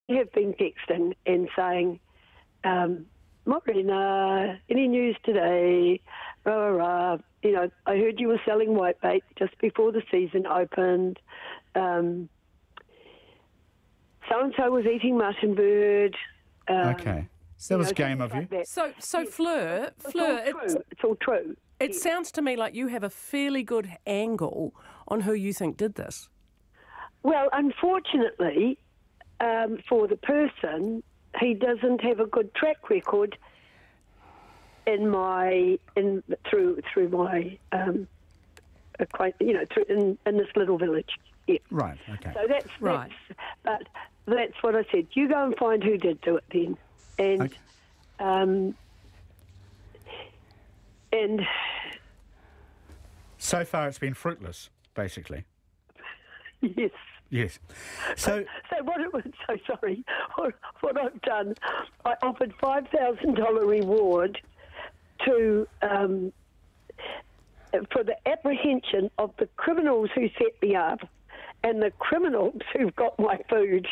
have been texting and saying, Morena, any news today? Rah, rah, rah. You know, I heard you were selling whitebait just before the season opened. So-and-so was eating mutton bird. Okay. So that was game of you. Like So Fleur, it's all true. It sounds to me like you have a fairly good angle on who you think did this. Well, unfortunately, for the person, he doesn't have a good track record through my in this little village. Yeah. Right. Okay. So that's right. But that's what I said. You go and find who did do it then, and okay. And so far it's been fruitless, basically. Yes. Yes. So what it was, so sorry. What I've done, I offered $5,000 reward to for the apprehension of the criminals who set me up and the criminals who've got my food.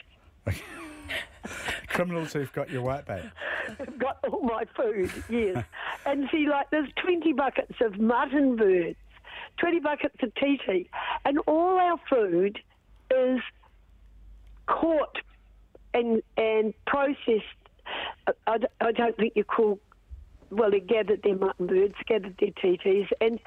Criminals who've got your whitebait. They've got all my food, yes. And see, like, there's 20 buckets of mutton birds, 20 buckets of TT, and all our food is caught and processed. I don't think you call, well, they gathered their mutton birds, gathered their TTs, and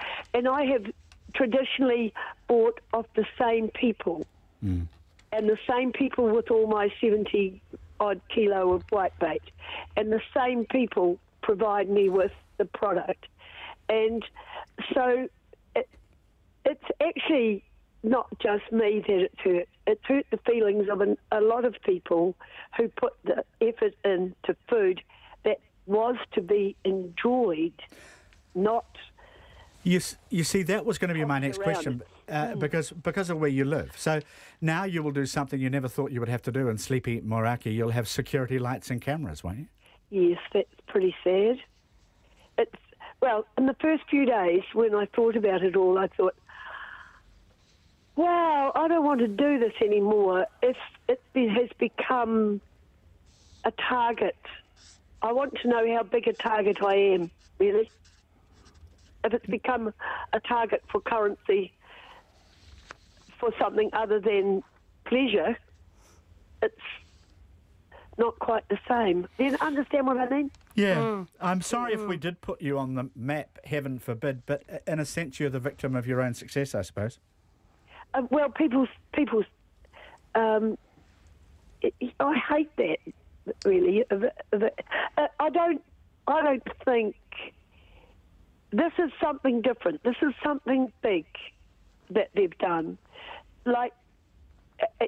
I have traditionally bought off the same people. Mm. And the same people with all my 70-odd kilo of whitebait. And the same people provide me with the product. And so it's actually not just me that it's hurt. It's hurt the feelings of a lot of people who put the effort into food that was to be enjoyed, not... You see, that was going to be my next question, because of where you live. So now you will do something you never thought you would have to do in sleepy Moraki. You'll have security lights and cameras, won't you? Yes, that's pretty sad. Well, in the first few days when I thought about it all, I thought, wow, I don't want to do this anymore. If it has become a target, I want to know how big a target I am, really. If it's become a target for currency for something other than pleasure, it's not quite the same. Do you understand what I mean? Yeah. I'm sorry if we did put you on the map, heaven forbid, but in a sense you're the victim of your own success, I suppose. Well, people's I hate that, really. I don't think... This is something different. This is something big that they've done. Like,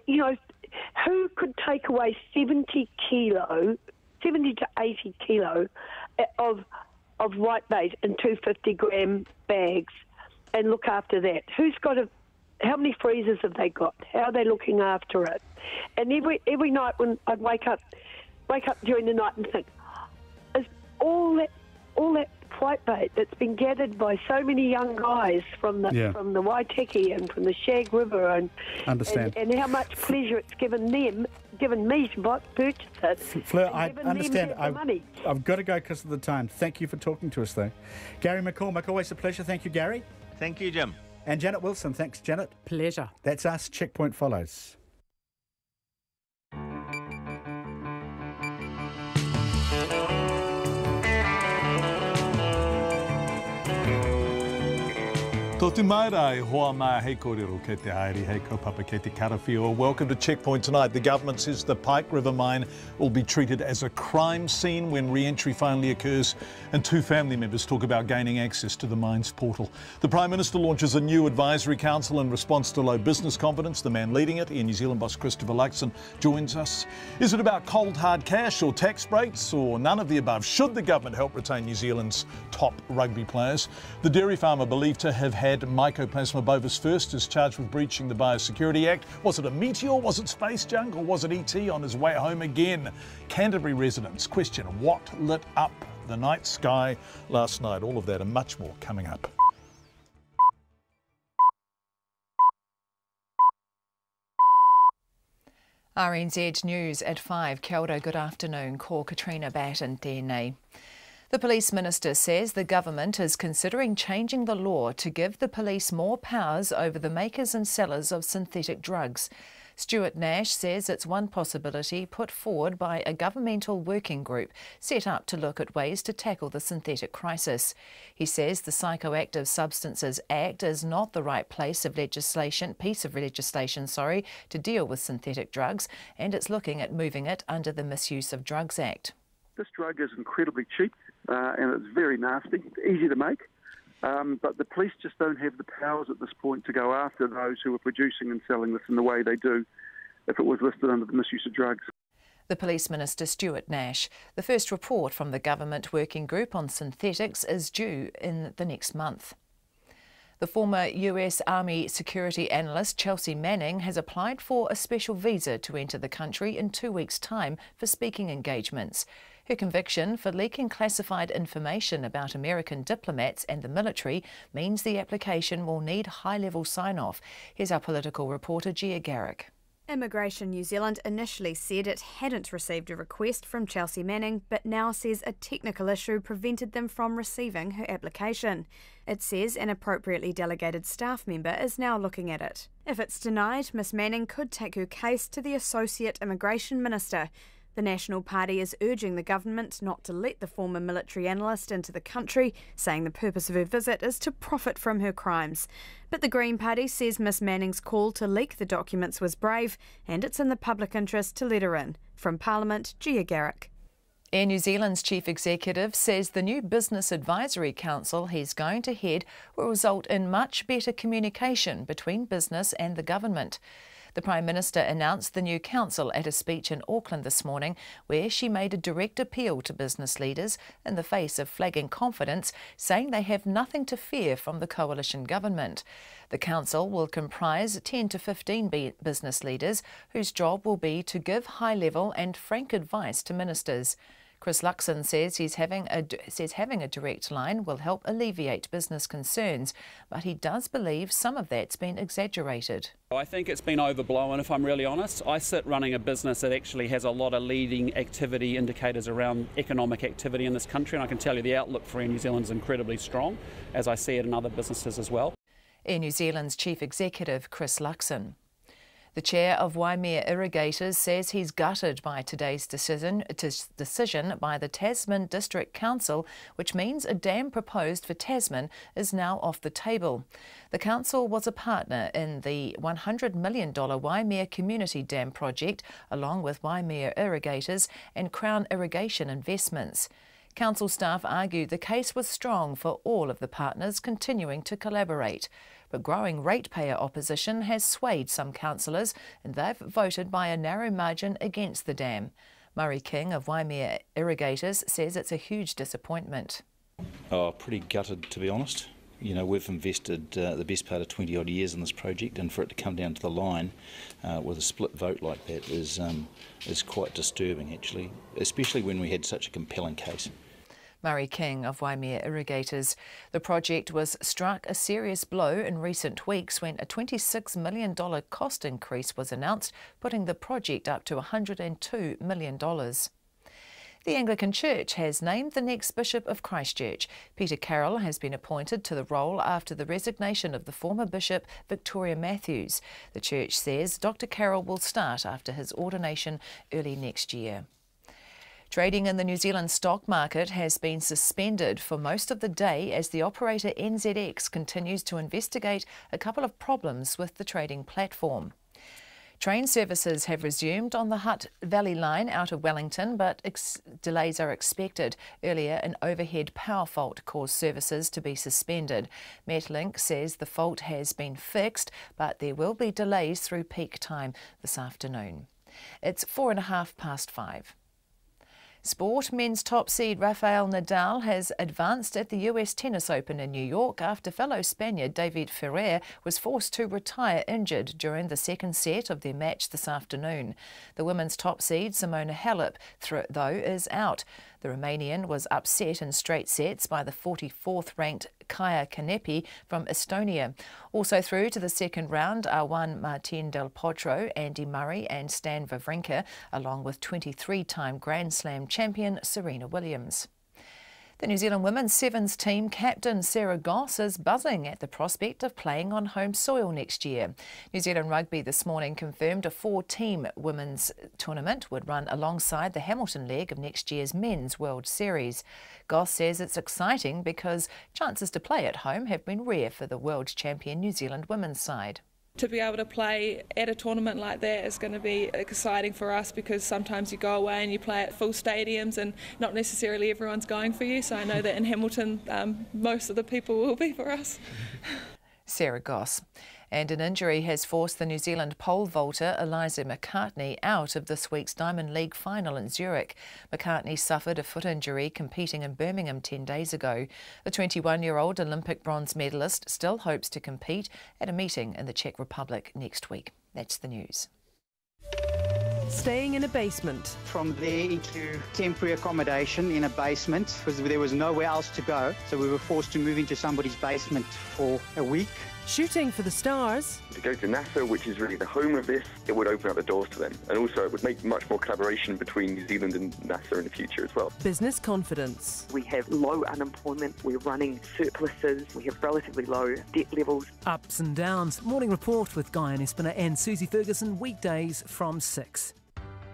you know, who could take away 70 to 80 kilo of whitebait in 250-gram bags and look after that? How many freezers have they got? How are they looking after it? And every night when I'd wake up during the night and think, is all that whitebait that's been gathered by so many young guys from the Waitaki and from the Shag River and how much pleasure it's given me to purchase it. Fleur, I understand. I've got to go because of the time. Thank you for talking to us, though. Gary McCormick, always a pleasure. Thank you, Gary. Thank you, Jim. And Janet Wilson. Thanks, Janet. Pleasure. That's us. Checkpoint follows. Tō te maira e hoa mai hei kōrero kei te haere hei kaupapa kei te karawhiua. Welcome to Checkpoint tonight. The government says the Pike River mine will be treated as a crime scene when re-entry finally occurs, and 2 family members talk about gaining access to the mine's portal. The Prime Minister launches a new advisory council in response to low business confidence. The man leading it, Air New Zealand boss Chris Luxan, joins us. Is it about cold hard cash or tax breaks or none of the above? Should the government help retain New Zealand's top rugby players? The dairy farmer believed to have had mycoplasma bovis first is charged with breaching the Biosecurity Act. Was it a meteor? Was it space junk? Or was it ET on his way home again? Canterbury residents question what lit up the night sky last night. All of that and much more coming up. RNZ News at 5. Kia ora, good afternoon. Ko Katrina Batten tēnei. The Police Minister says the government is considering changing the law to give the police more powers over the makers and sellers of synthetic drugs. Stuart Nash says it's one possibility put forward by a governmental working group set up to look at ways to tackle the synthetic crisis. He says the Psychoactive Substances Act is not the right piece of legislation to deal with synthetic drugs, and it's looking at moving it under the Misuse of Drugs Act. This drug is incredibly cheap and it's very nasty, easy to make. But the police just don't have the powers at this point to go after those who are producing and selling this in the way they do if it was listed under the misuse of drugs. The Police Minister Stuart Nash. The first report from the government working group on synthetics is due in the next month. The former US Army security analyst Chelsea Manning has applied for a special visa to enter the country in 2 weeks' time for speaking engagements. Her conviction for leaking classified information about American diplomats and the military means the application will need high-level sign-off. Here's our political reporter Gia Garrick. Immigration New Zealand initially said it hadn't received a request from Chelsea Manning, but now says a technical issue prevented them from receiving her application. It says an appropriately delegated staff member is now looking at it. If it's denied, Miss Manning could take her case to the Associate Immigration Minister. The National Party is urging the government not to let the former military analyst into the country, saying the purpose of her visit is to profit from her crimes. But the Green Party says Miss Manning's call to leak the documents was brave, and it's in the public interest to let her in. From Parliament, Gia Garrick. Air New Zealand's chief executive says the new Business Advisory Council he's going to head will result in much better communication between business and the government. The Prime Minister announced the new council at a speech in Auckland this morning, where she made a direct appeal to business leaders in the face of flagging confidence, saying they have nothing to fear from the coalition government. The council will comprise 10 to 15 business leaders, whose job will be to give high-level and frank advice to ministers. Chris Luxan says having a direct line will help alleviate business concerns, but he does believe some of that's been exaggerated. I think it's been overblown, if I'm really honest. I sit running a business that actually has a lot of leading activity indicators around economic activity in this country, and I can tell you the outlook for Air New Zealand is incredibly strong, as I see it in other businesses as well. Air New Zealand's Chief Executive Chris Luxan. The chair of Waimea Irrigators says he's gutted by today's decision by the Tasman District Council, which means a dam proposed for Tasman is now off the table. The council was a partner in the $100 million Waimea Community Dam project, along with Waimea Irrigators and Crown Irrigation Investments. Council staff argued the case was strong for all of the partners continuing to collaborate. But growing ratepayer opposition has swayed some councillors, and they've voted by a narrow margin against the dam. Murray King of Waimea Irrigators says it's a huge disappointment. Oh, pretty gutted, to be honest. You know, we've invested the best part of 20 odd years in this project, and for it to come down to the line with a split vote like that is quite disturbing, actually, especially when we had such a compelling case. Murray King of Waimea Irrigators. The project was struck a serious blow in recent weeks when a $26 million cost increase was announced, putting the project up to $102 million. The Anglican Church has named the next Bishop of Christchurch. Peter Carroll has been appointed to the role after the resignation of the former Bishop Victoria Matthews. The Church says Dr Carroll will start after his ordination early next year. Trading in the New Zealand stock market has been suspended for most of the day as the operator NZX continues to investigate a couple of problems with the trading platform. Train services have resumed on the Hutt Valley line out of Wellington, but delays are expected. Earlier, an overhead power fault caused services to be suspended. Metlink says the fault has been fixed, but there will be delays through peak time this afternoon. It's 5:04. Sport. Men's top seed Rafael Nadal has advanced at the US Tennis Open in New York after fellow Spaniard David Ferrer was forced to retire injured during the second set of their match this afternoon. The women's top seed Simona Halep, though, is out. The Romanian was upset in straight sets by the 44th ranked Kaia Kanepi from Estonia. Also through to the second round are Juan Martín del Potro, Andy Murray and Stan Wawrinka, along with 23-time Grand Slam champion Serena Williams. The New Zealand women's sevens team captain Sarah Goss is buzzing at the prospect of playing on home soil next year. New Zealand Rugby this morning confirmed a 4-team women's tournament would run alongside the Hamilton leg of next year's Men's World Series. Goss says it's exciting because chances to play at home have been rare for the world champion New Zealand women's side. To be able to play at a tournament like that is going to be exciting for us, because sometimes you go away and you play at full stadiums and not necessarily everyone's going for you. So I know that in Hamilton most of the people will be for us. Sarah Goss. And an injury has forced the New Zealand pole vaulter Eliza McCartney out of this week's Diamond League final in Zurich. McCartney suffered a foot injury competing in Birmingham 10 days ago. The 21-year-old Olympic bronze medalist still hopes to compete at a meeting in the Czech Republic next week. That's the news. Staying in a basement. From there into temporary accommodation in a basement because there was nowhere else to go. So we were forced to move into somebody's basement for a week. Shooting for the stars. To go to NASA, which is really the home of this, it would open up the doors to them. And also it would make much more collaboration between New Zealand and NASA in the future as well. Business confidence. We have low unemployment, we're running surpluses, we have relatively low debt levels. Ups and downs. Morning Report with Guy and Espiner and Susie Ferguson, weekdays from 6.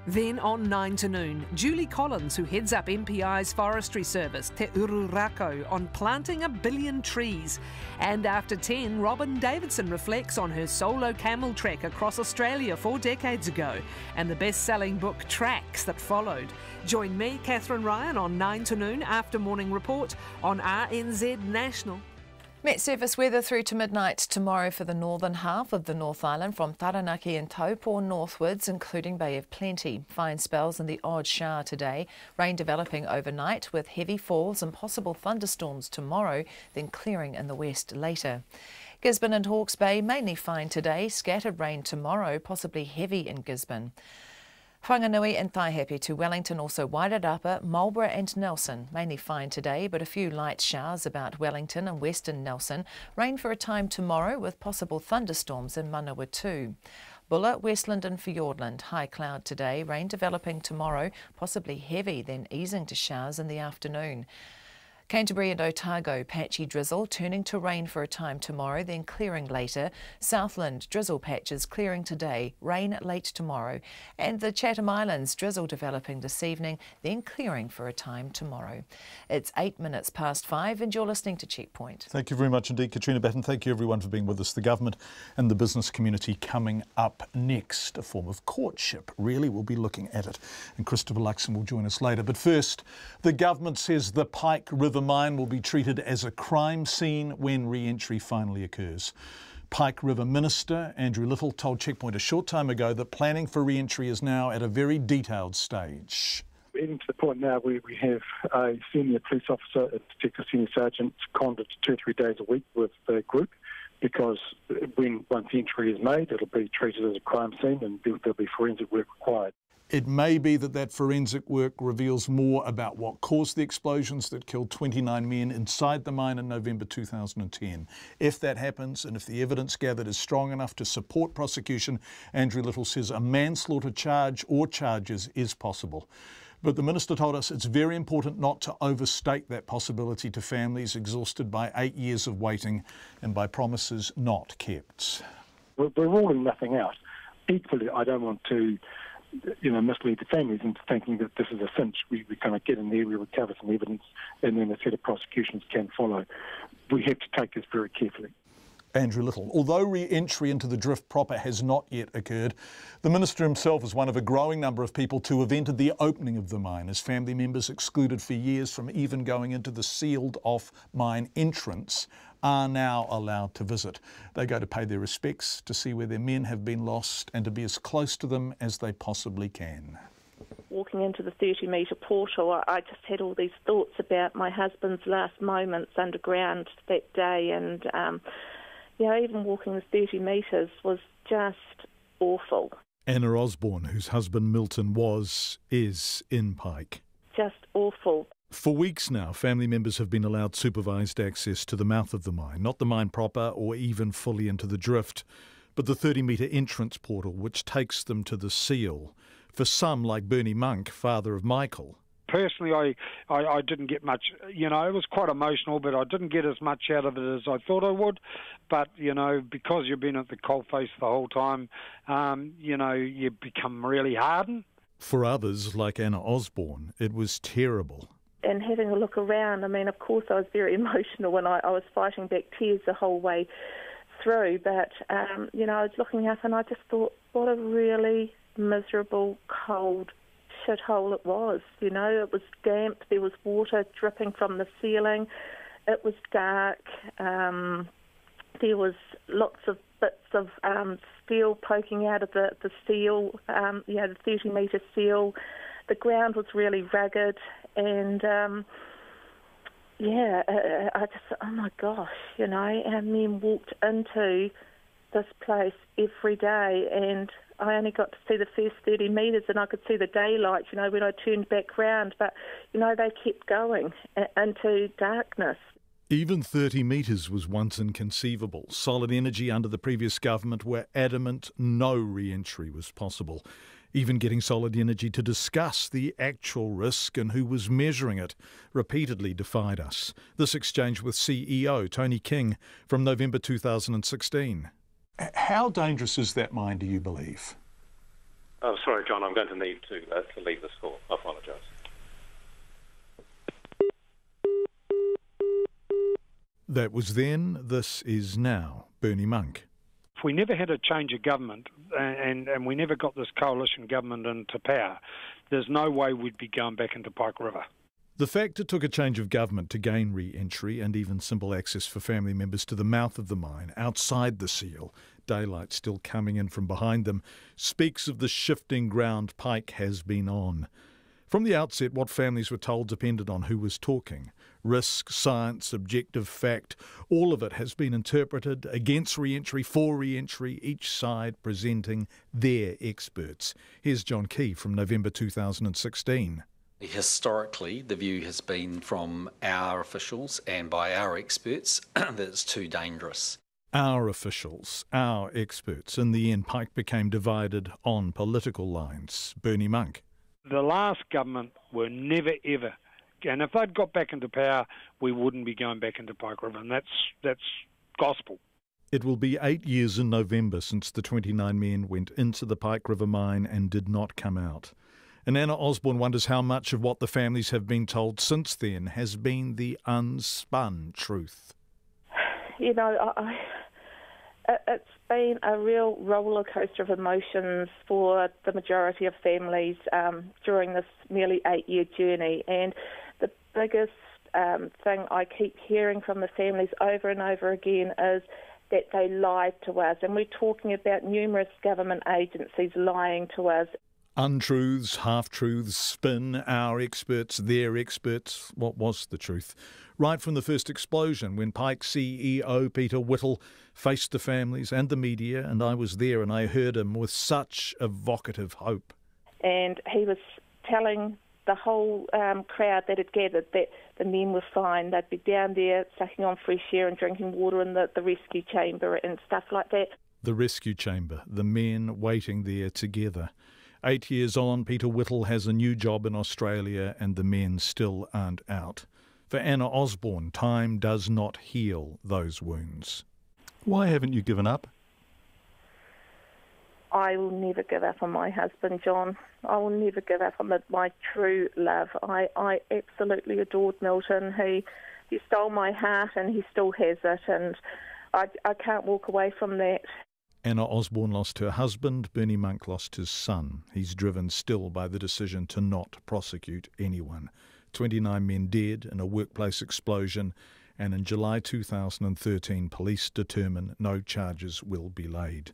Then on 9 to noon, Julie Collins, who heads up MPI's forestry service, Te Ururako, on planting 1 billion trees. And after 10, Robin Davidson reflects on her solo camel trek across Australia 4 decades ago and the best-selling book Tracks that followed. Join me, Catherine Ryan, on 9 to noon after Morning Report on RNZ National. Met Surface weather through to midnight tomorrow for the northern half of the North Island from Taranaki and Taupo northwards, including Bay of Plenty. Fine spells and the odd shower today. Rain developing overnight with heavy falls and possible thunderstorms tomorrow, then clearing in the west later. Gisborne and Hawke's Bay mainly fine today. Scattered rain tomorrow, possibly heavy in Gisborne. Whanganui and Taihape to Wellington, also Wairarapa, Marlborough and Nelson. Mainly fine today, but a few light showers about Wellington and western Nelson. Rain for a time tomorrow with possible thunderstorms in Manawa too. Bulla, Westland and Fiordland, high cloud today. Rain developing tomorrow, possibly heavy, then easing to showers in the afternoon. Canterbury and Otago, patchy drizzle, turning to rain for a time tomorrow, then clearing later. Southland, drizzle patches clearing today, rain late tomorrow. And the Chatham Islands, drizzle developing this evening, then clearing for a time tomorrow. It's 8 minutes past 5 and you're listening to Checkpoint. Thank you very much indeed, Katrina Batten. Thank you everyone for being with us. The government and the business community coming up next. A form of courtship, really. We'll be looking at it. And Christopher Luxan will join us later. But first, the government says the Pike River mine will be treated as a crime scene when re-entry finally occurs. Pike River Minister Andrew Little told Checkpoint a short time ago that planning for re-entry is now at a very detailed stage. We're getting to the point now where we have a senior police officer, a particular senior sergeant, seconded 2 or 3 days a week with the group, because once the entry is made, it'll be treated as a crime scene and there'll be forensic work required. It may be that forensic work reveals more about what caused the explosions that killed 29 men inside the mine in November 2010. If that happens, and if the evidence gathered is strong enough to support prosecution, Andrew Little says a manslaughter charge or charges is possible. But the Minister told us it's very important not to overstate that possibility to families exhausted by 8 years of waiting and by promises not kept. We're ruling nothing out. Equally, I don't want to mislead the families into thinking that this is a cinch. We kind of get in there, we recover some evidence, and then a set of prosecutions can follow. We have to take this very carefully. Andrew Little. Although re-entry into the drift proper has not yet occurred, the Minister himself is one of a growing number of people to have entered the opening of the mine, as family members excluded for years from even going into the sealed-off mine entrance are now allowed to visit. They go to pay their respects, to see where their men have been lost and to be as close to them as they possibly can. Walking into the 30-metre portal, I just had all these thoughts about my husband's last moments underground that day, and even walking the 30 metres was just awful. Anna Osborne, whose husband Milton is in Pike. Just awful. For weeks now, family members have been allowed supervised access to the mouth of the mine, not the mine proper or even fully into the drift, but the 30-metre entrance portal which takes them to the seal. For some, like Bernie Monk, father of Michael. Personally, I didn't get much, it was quite emotional, but I didn't get as much out of it as I thought I would. But, because you've been at the coalface the whole time, you become really hardened. For others, like Anna Osborne, it was terrible. And having a look around, of course I was very emotional when I was fighting back tears the whole way through. But, I was looking up and I just thought, what a really miserable, cold shithole it was. It was damp, there was water dripping from the ceiling, it was dark, there was lots of bits of steel poking out of the seal, the 30-metre seal. The ground was really rugged, and I just, oh my gosh, our men walked into this place every day, and I only got to see the first 30 metres and I could see the daylight, when I turned back round. But, they kept going into darkness. Even 30 metres was once inconceivable. Solid Energy under the previous government were adamant no re-entry was possible. Even getting Solid Energy to discuss the actual risk and who was measuring it repeatedly defied us. This exchange with CEO Tony King from November 2016. How dangerous is that mine, do you believe? Oh, sorry, John, I'm going to need to leave this call. I apologise. That was then, this is now. Bernie Monk. If we never had a change of government and we never got this coalition government into power, there's no way we'd be going back into Pike River. The fact it took a change of government to gain re-entry and even simple access for family members to the mouth of the mine, outside the seal, daylight still coming in from behind them, speaks of the shifting ground Pike has been on. From the outset, what families were told depended on who was talking. Risk, science, objective fact, all of it has been interpreted against re-entry, for re-entry, each side presenting their experts. Here's John Key from November 2016. Historically, the view has been from our officials and by our experts that it's too dangerous. Our officials, our experts. In the end, Pike became divided on political lines. Bernie Monk. The last government were never ever, and if they'd got back into power, we wouldn't be going back into Pike River, and that's gospel. It will be 8 years in November since the 29 men went into the Pike River mine and did not come out. And Anna Osborne wonders how much of what the families have been told since then has been the unspun truth. It's been a real roller coaster of emotions for the majority of families during this nearly 8-year journey. And the biggest thing I keep hearing from the families over and over again is that they lied to us. And we're talking about numerous government agencies lying to us. Untruths, half-truths, spin, our experts, their experts. What was the truth? Right from the first explosion, when Pike CEO Peter Whittle faced the families and the media, and I was there and I heard him with such evocative hope. And he was telling the whole crowd that had gathered that the men were fine. They'd be down there sucking on fresh air and drinking water in the rescue chamber and stuff like that. The rescue chamber, the men waiting there together. 8 years on, Peter Whittle has a new job in Australia and the men still aren't out. For Anna Osborne, time does not heal those wounds. Why haven't you given up? I will never give up on my husband, John. I will never give up on my true love. I absolutely adored Milton. He stole my heart and he still has it, and I can't walk away from that. Anna Osborne lost her husband, Bernie Monk lost his son. He's driven still by the decision to not prosecute anyone. 29 men dead in a workplace explosion, and in July 2013, police determine no charges will be laid.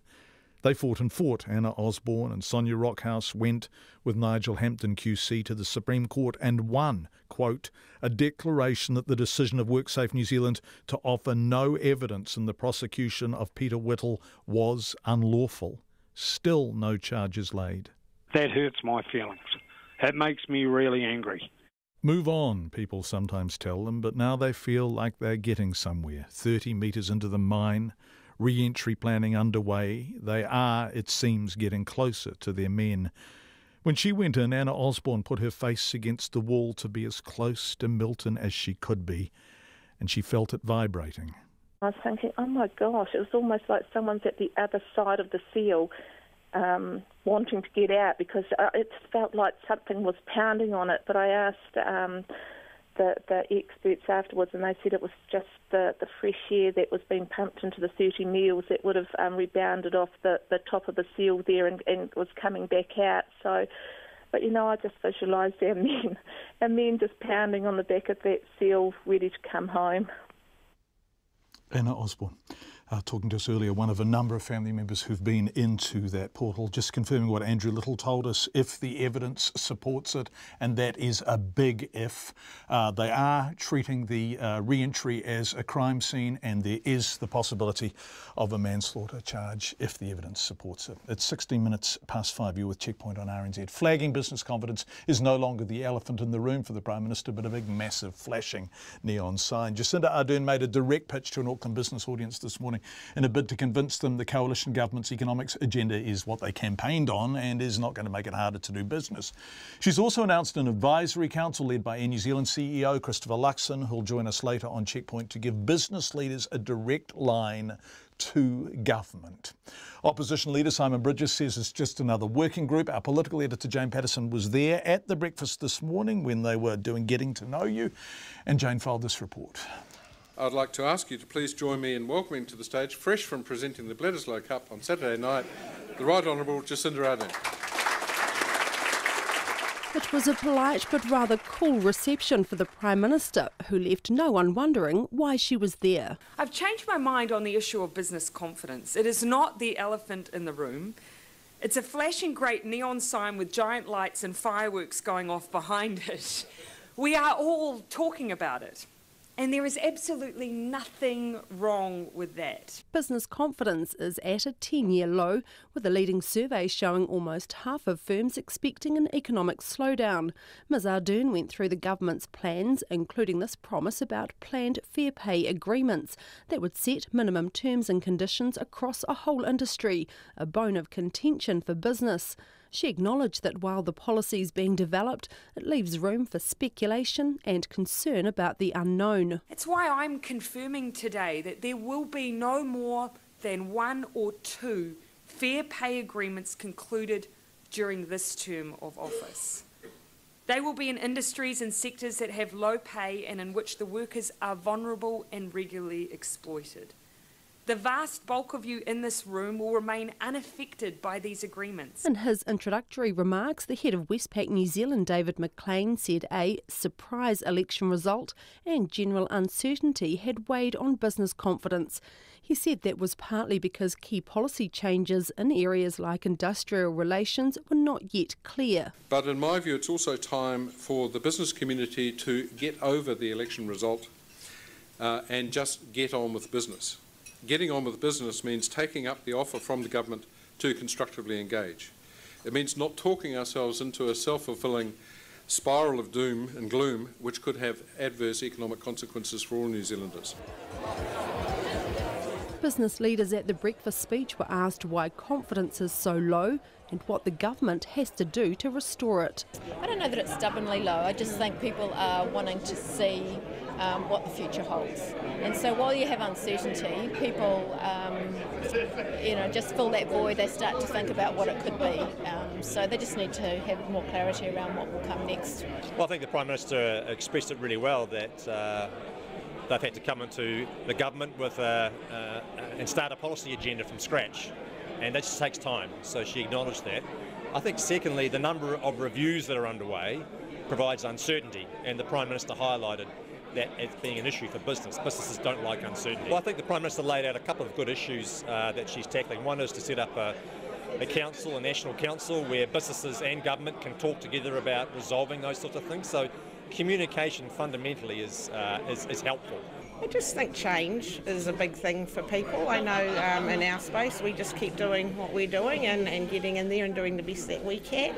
They fought and fought. Anna Osborne and Sonia Rockhouse went with Nigel Hampton QC to the Supreme Court and won, quote, a declaration that the decision of WorkSafe New Zealand to offer no evidence in the prosecution of Peter Whittle was unlawful. Still no charges laid. That hurts my feelings. That makes me really angry. Move on, people sometimes tell them, but now they feel like they're getting somewhere. 30 metres into the mine, re-entry planning underway. They are, it seems, getting closer to their men. When she went in, Anna Osborne put her face against the wall to be as close to Milton as she could be, and she felt it vibrating. I was thinking, oh my gosh, it was almost like someone's at the other side of the seal, wanting to get out, because it felt like something was pounding on it. But I asked the experts afterwards, and they said it was just the fresh air that was being pumped into the 30 meals that would have rebounded off the top of the seal there and was coming back out. So, but I just visualised our men just pounding on the back of that seal, ready to come home. Anna Osborne, talking to us earlier, one of a number of family members who've been into that portal, just confirming what Andrew Little told us, if the evidence supports it, and that is a big if. They are treating the re-entry as a crime scene, and there is the possibility of a manslaughter charge if the evidence supports it. It's 16 minutes past 5. You're with Checkpoint on RNZ. Flagging business confidence is no longer the elephant in the room for the Prime Minister, but a big, massive, flashing neon sign. Jacinda Ardern made a direct pitch to an Auckland business audience this morning in a bid to convince them the coalition government's economics agenda is what they campaigned on and is not going to make it harder to do business. She's also announced an advisory council led by Air New Zealand CEO Christopher Luxan, who'll join us later on Checkpoint to give business leaders a direct line to government. Opposition leader Simon Bridges says it's just another working group. Our political editor Jane Patterson was there at the breakfast this morning when they were doing Getting to Know You, and Jane filed this report. I'd like to ask you to please join me in welcoming to the stage, fresh from presenting the Bledisloe Cup on Saturday night, the Right Honourable Jacinda Ardern. It was a polite but rather cool reception for the Prime Minister, who left no one wondering why she was there. I've changed my mind on the issue of business confidence. It is not the elephant in the room. It's a flashing great neon sign with giant lights and fireworks going off behind it. We are all talking about it. And there is absolutely nothing wrong with that. Business confidence is at a 10-year low, with a leading survey showing almost half of firms expecting an economic slowdown. Ms Ardern went through the government's plans, including this promise about planned fair pay agreements that would set minimum terms and conditions across a whole industry, a bone of contention for business. She acknowledged that while the policy is being developed, it leaves room for speculation and concern about the unknown. That's why I'm confirming today that there will be no more than 1 or 2 fair pay agreements concluded during this term of office. They will be in industries and sectors that have low pay and in which the workers are vulnerable and regularly exploited. The vast bulk of you in this room will remain unaffected by these agreements. In his introductory remarks, the head of Westpac New Zealand, David McCain, said a surprise election result and general uncertainty had weighed on business confidence. He said that was partly because key policy changes in areas like industrial relations were not yet clear. But in my view, it's also time for the business community to get over the election result and just get on with business. Getting on with business means taking up the offer from the government to constructively engage. It means not talking ourselves into a self-fulfilling spiral of doom and gloom which could have adverse economic consequences for all New Zealanders. Business leaders at the breakfast speech were asked why confidence is so low and what the government has to do to restore it. I don't know that it's stubbornly low. I just think people are wanting to see what the future holds. And so while you have uncertainty, people just fill that void. They start to think about what it could be. So they just need to have more clarity around what will come next. Well, I think the Prime Minister expressed it really well, that they've had to come into the government with and start a policy agenda from scratch, and that just takes time, so she acknowledged that. I think secondly, the number of reviews that are underway provides uncertainty, and the Prime Minister highlighted that as being an issue for business. Businesses don't like uncertainty. Well, I think the Prime Minister laid out a couple of good issues that she's tackling. One is to set up a council, a national council, where businesses and government can talk together about resolving those sorts of things. So communication fundamentally is helpful. I just think change is a big thing for people. I know in our space we just keep doing what we're doing and getting in there and doing the best that we can.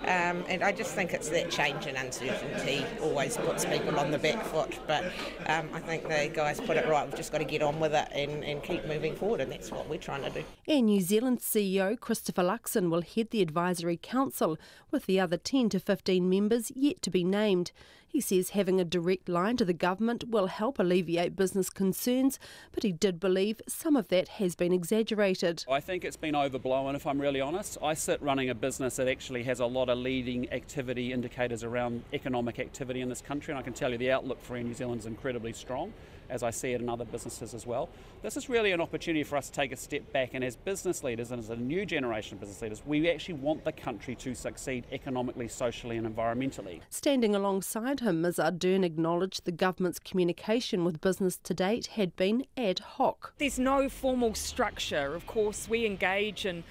And I just think it's that change and uncertainty always puts people on the back foot. But I think the guys put it right. We've just got to get on with it and keep moving forward, and that's what we're trying to do. And New Zealand CEO Chris Luxan will head the advisory council, with the other 10 to 15 members yet to be named. He says having a direct line to the government will help alleviate business concerns, but he did believe some of that has been exaggerated. I think it's been overblown, if I'm really honest. I sit running a business that actually has a lot of leading activity indicators around economic activity in this country, and I can tell you the outlook for New Zealand is incredibly strong, as I see it in other businesses as well. This is really an opportunity for us to take a step back, and as business leaders and as a new generation of business leaders, we actually want the country to succeed economically, socially and environmentally. Standing alongside him, Ms Ardern acknowledged the government's communication with business to date had been ad hoc. There's no formal structure. Of course, we engage in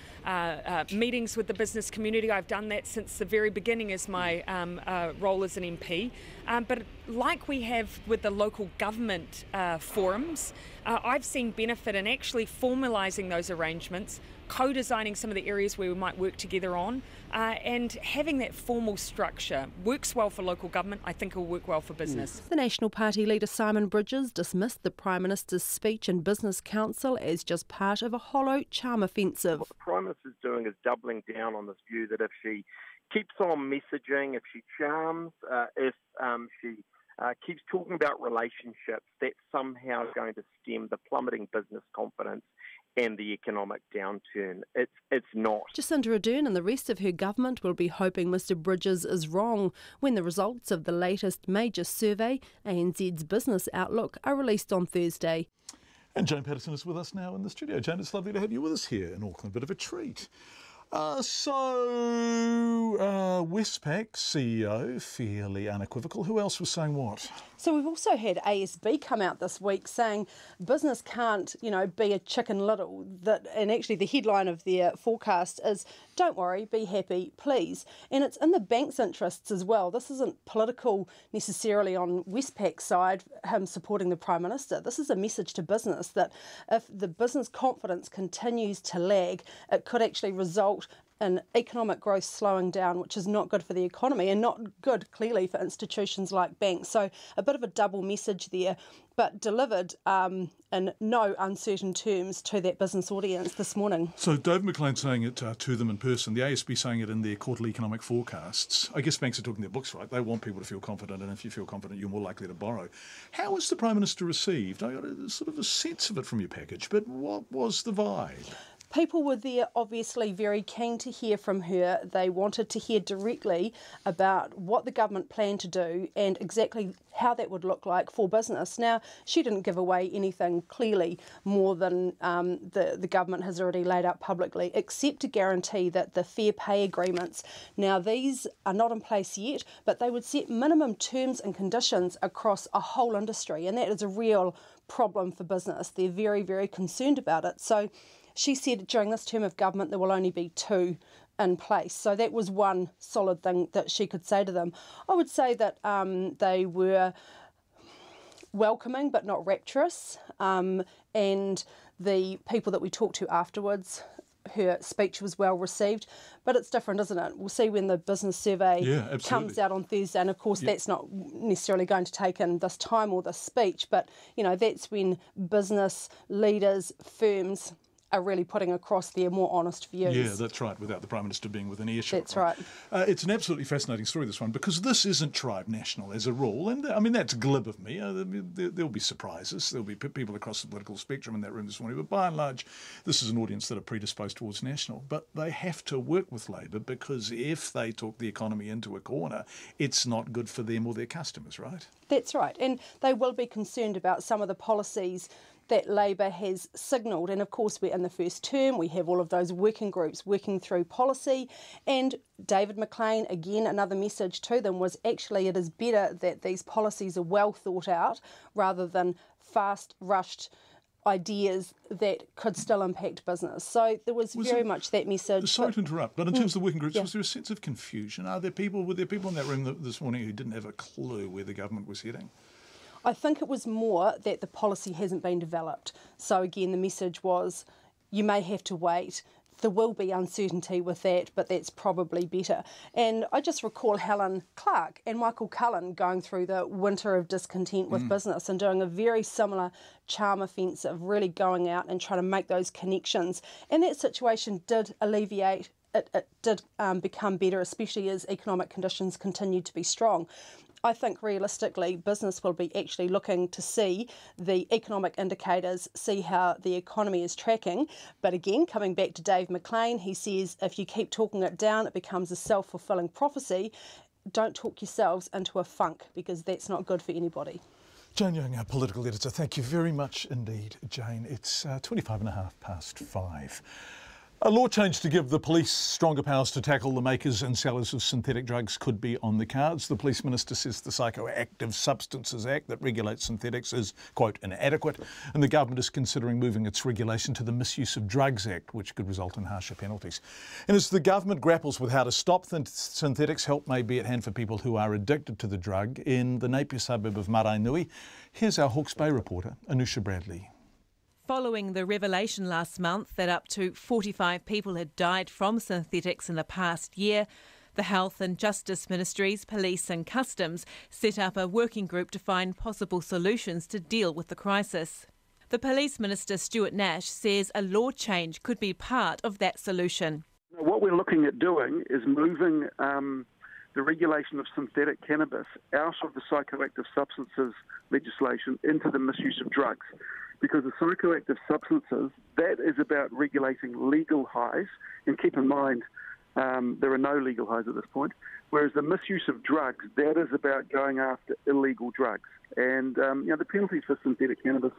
meetings with the business community. I've done that since the very beginning as my role as an MP. But like we have with the local government forums, I've seen benefit in actually formalising those arrangements, co-designing some of the areas where we might work together on, and having that formal structure works well for local government. I think it will work well for business. The National Party leader Simon Bridges dismissed the Prime Minister's speech in Business Council as just part of a hollow charm offensive. What the Prime Minister is doing is doubling down on this view that if she keeps on messaging, if she charms, if she keeps talking about relationships, that's somehow going to stem the plummeting business confidence and the economic downturn. It's not. Jacinda Ardern and the rest of her government will be hoping Mr Bridges is wrong when the results of the latest major survey, ANZ's Business Outlook, are released on Thursday. And Jane Patterson is with us now in the studio. Jane, it's lovely to have you with us here in Auckland. Bit of a treat. Westpac CEO, fairly unequivocal. Who else was saying what? So we've also had ASB come out this week saying business can't, be a Chicken Little. And actually the headline of their forecast is, don't worry, be happy, please. And it's in the bank's interests as well. This isn't political necessarily on Westpac's side, him supporting the Prime Minister. This is a message to business that if the business confidence continues to lag, it could actually result in economic growth slowing down, which is not good for the economy and not good, clearly, for institutions like banks. So a bit of a double message there, but delivered in no uncertain terms to that business audience this morning. So David McCain saying it to them in person, the ASB saying it in their quarterly economic forecasts. I guess banks are talking their books, right? They want people to feel confident, and if you feel confident, you're more likely to borrow. How was the Prime Minister received? I got a sort of a sense of it from your package, but what was the vibe? People were there obviously very keen to hear from her. They wanted to hear directly about what the government planned to do and exactly how that would look like for business. Now, she didn't give away anything clearly more than the government has already laid out publicly, except to guarantee that the fair pay agreements, now these are not in place yet, but they would set minimum terms and conditions across a whole industry, and that is a real problem for business. They're very, very concerned about it. So she said during this term of government there will only be 2 in place. So that was one solid thing that she could say to them. I would say that they were welcoming but not rapturous. And the people that we talked to afterwards, her speech was well received. But it's different, isn't it? We'll see when the business survey comes out on Thursday. And of course, that's not necessarily going to take in this time or this speech. But, that's when business leaders, firms, are really putting across their more honest views. Yeah, that's right, without the Prime Minister being within earshot. That's right. It's an absolutely fascinating story, this one, because this isn't tribe national as a rule, and that's glib of me. There'll be surprises. There'll be people across the political spectrum in that room this morning, but by and large, this is an audience that are predisposed towards national. But they have to work with Labor, because if they talk the economy into a corner, it's not good for them or their customers, right? That's right, and they will be concerned about some of the policies that Labor has signalled. And of course, we're in the first term, we have all of those working groups working through policy. And David McCain, again, another message to them was actually it is better that these policies are well thought out rather than fast rushed ideas that could still impact business. So there was very much that message. Sorry to interrupt, but in terms of the working groups, was there a sense of confusion? Were there people in that room this morning who didn't have a clue where the government was heading? I think it was more that the policy hasn't been developed. So again, the message was, you may have to wait. There will be uncertainty with that, but that's probably better. And I just recall Helen Clark and Michael Cullen going through the winter of discontent with business and doing a very similar charm offensive, really going out and trying to make those connections. And that situation did alleviate. It did become better, especially as economic conditions continued to be strong. I think realistically business will be actually looking to see the economic indicators, see how the economy is tracking. But again, coming back to Dave McCain, he says if you keep talking it down, it becomes a self-fulfilling prophecy. Don't talk yourselves into a funk, because that's not good for anybody. Jane Young, our political editor. Thank you very much indeed, Jane. It's 5:25 A law change to give the police stronger powers to tackle the makers and sellers of synthetic drugs could be on the cards. The Police Minister says the Psychoactive Substances Act that regulates synthetics is, quote, inadequate, and the government is considering moving its regulation to the Misuse of Drugs Act, which could result in harsher penalties. And as the government grapples with how to stop synthetics, help may be at hand for people who are addicted to the drug. In the Napier suburb of Maraenui, here's our Hawke's Bay reporter, Anusha Bradley. Following the revelation last month that up to 45 people had died from synthetics in the past year, the Health and Justice Ministries, Police and Customs set up a working group to find possible solutions to deal with the crisis. The Police Minister, Stuart Nash, says a law change could be part of that solution. What we're looking at doing is moving the regulation of synthetic cannabis out of the psychoactive substances legislation into the misuse of drugs. Because the psychoactive substances, that is about regulating legal highs, and keep in mind there are no legal highs at this point, whereas the misuse of drugs, that is about going after illegal drugs. And the penalties for synthetic cannabis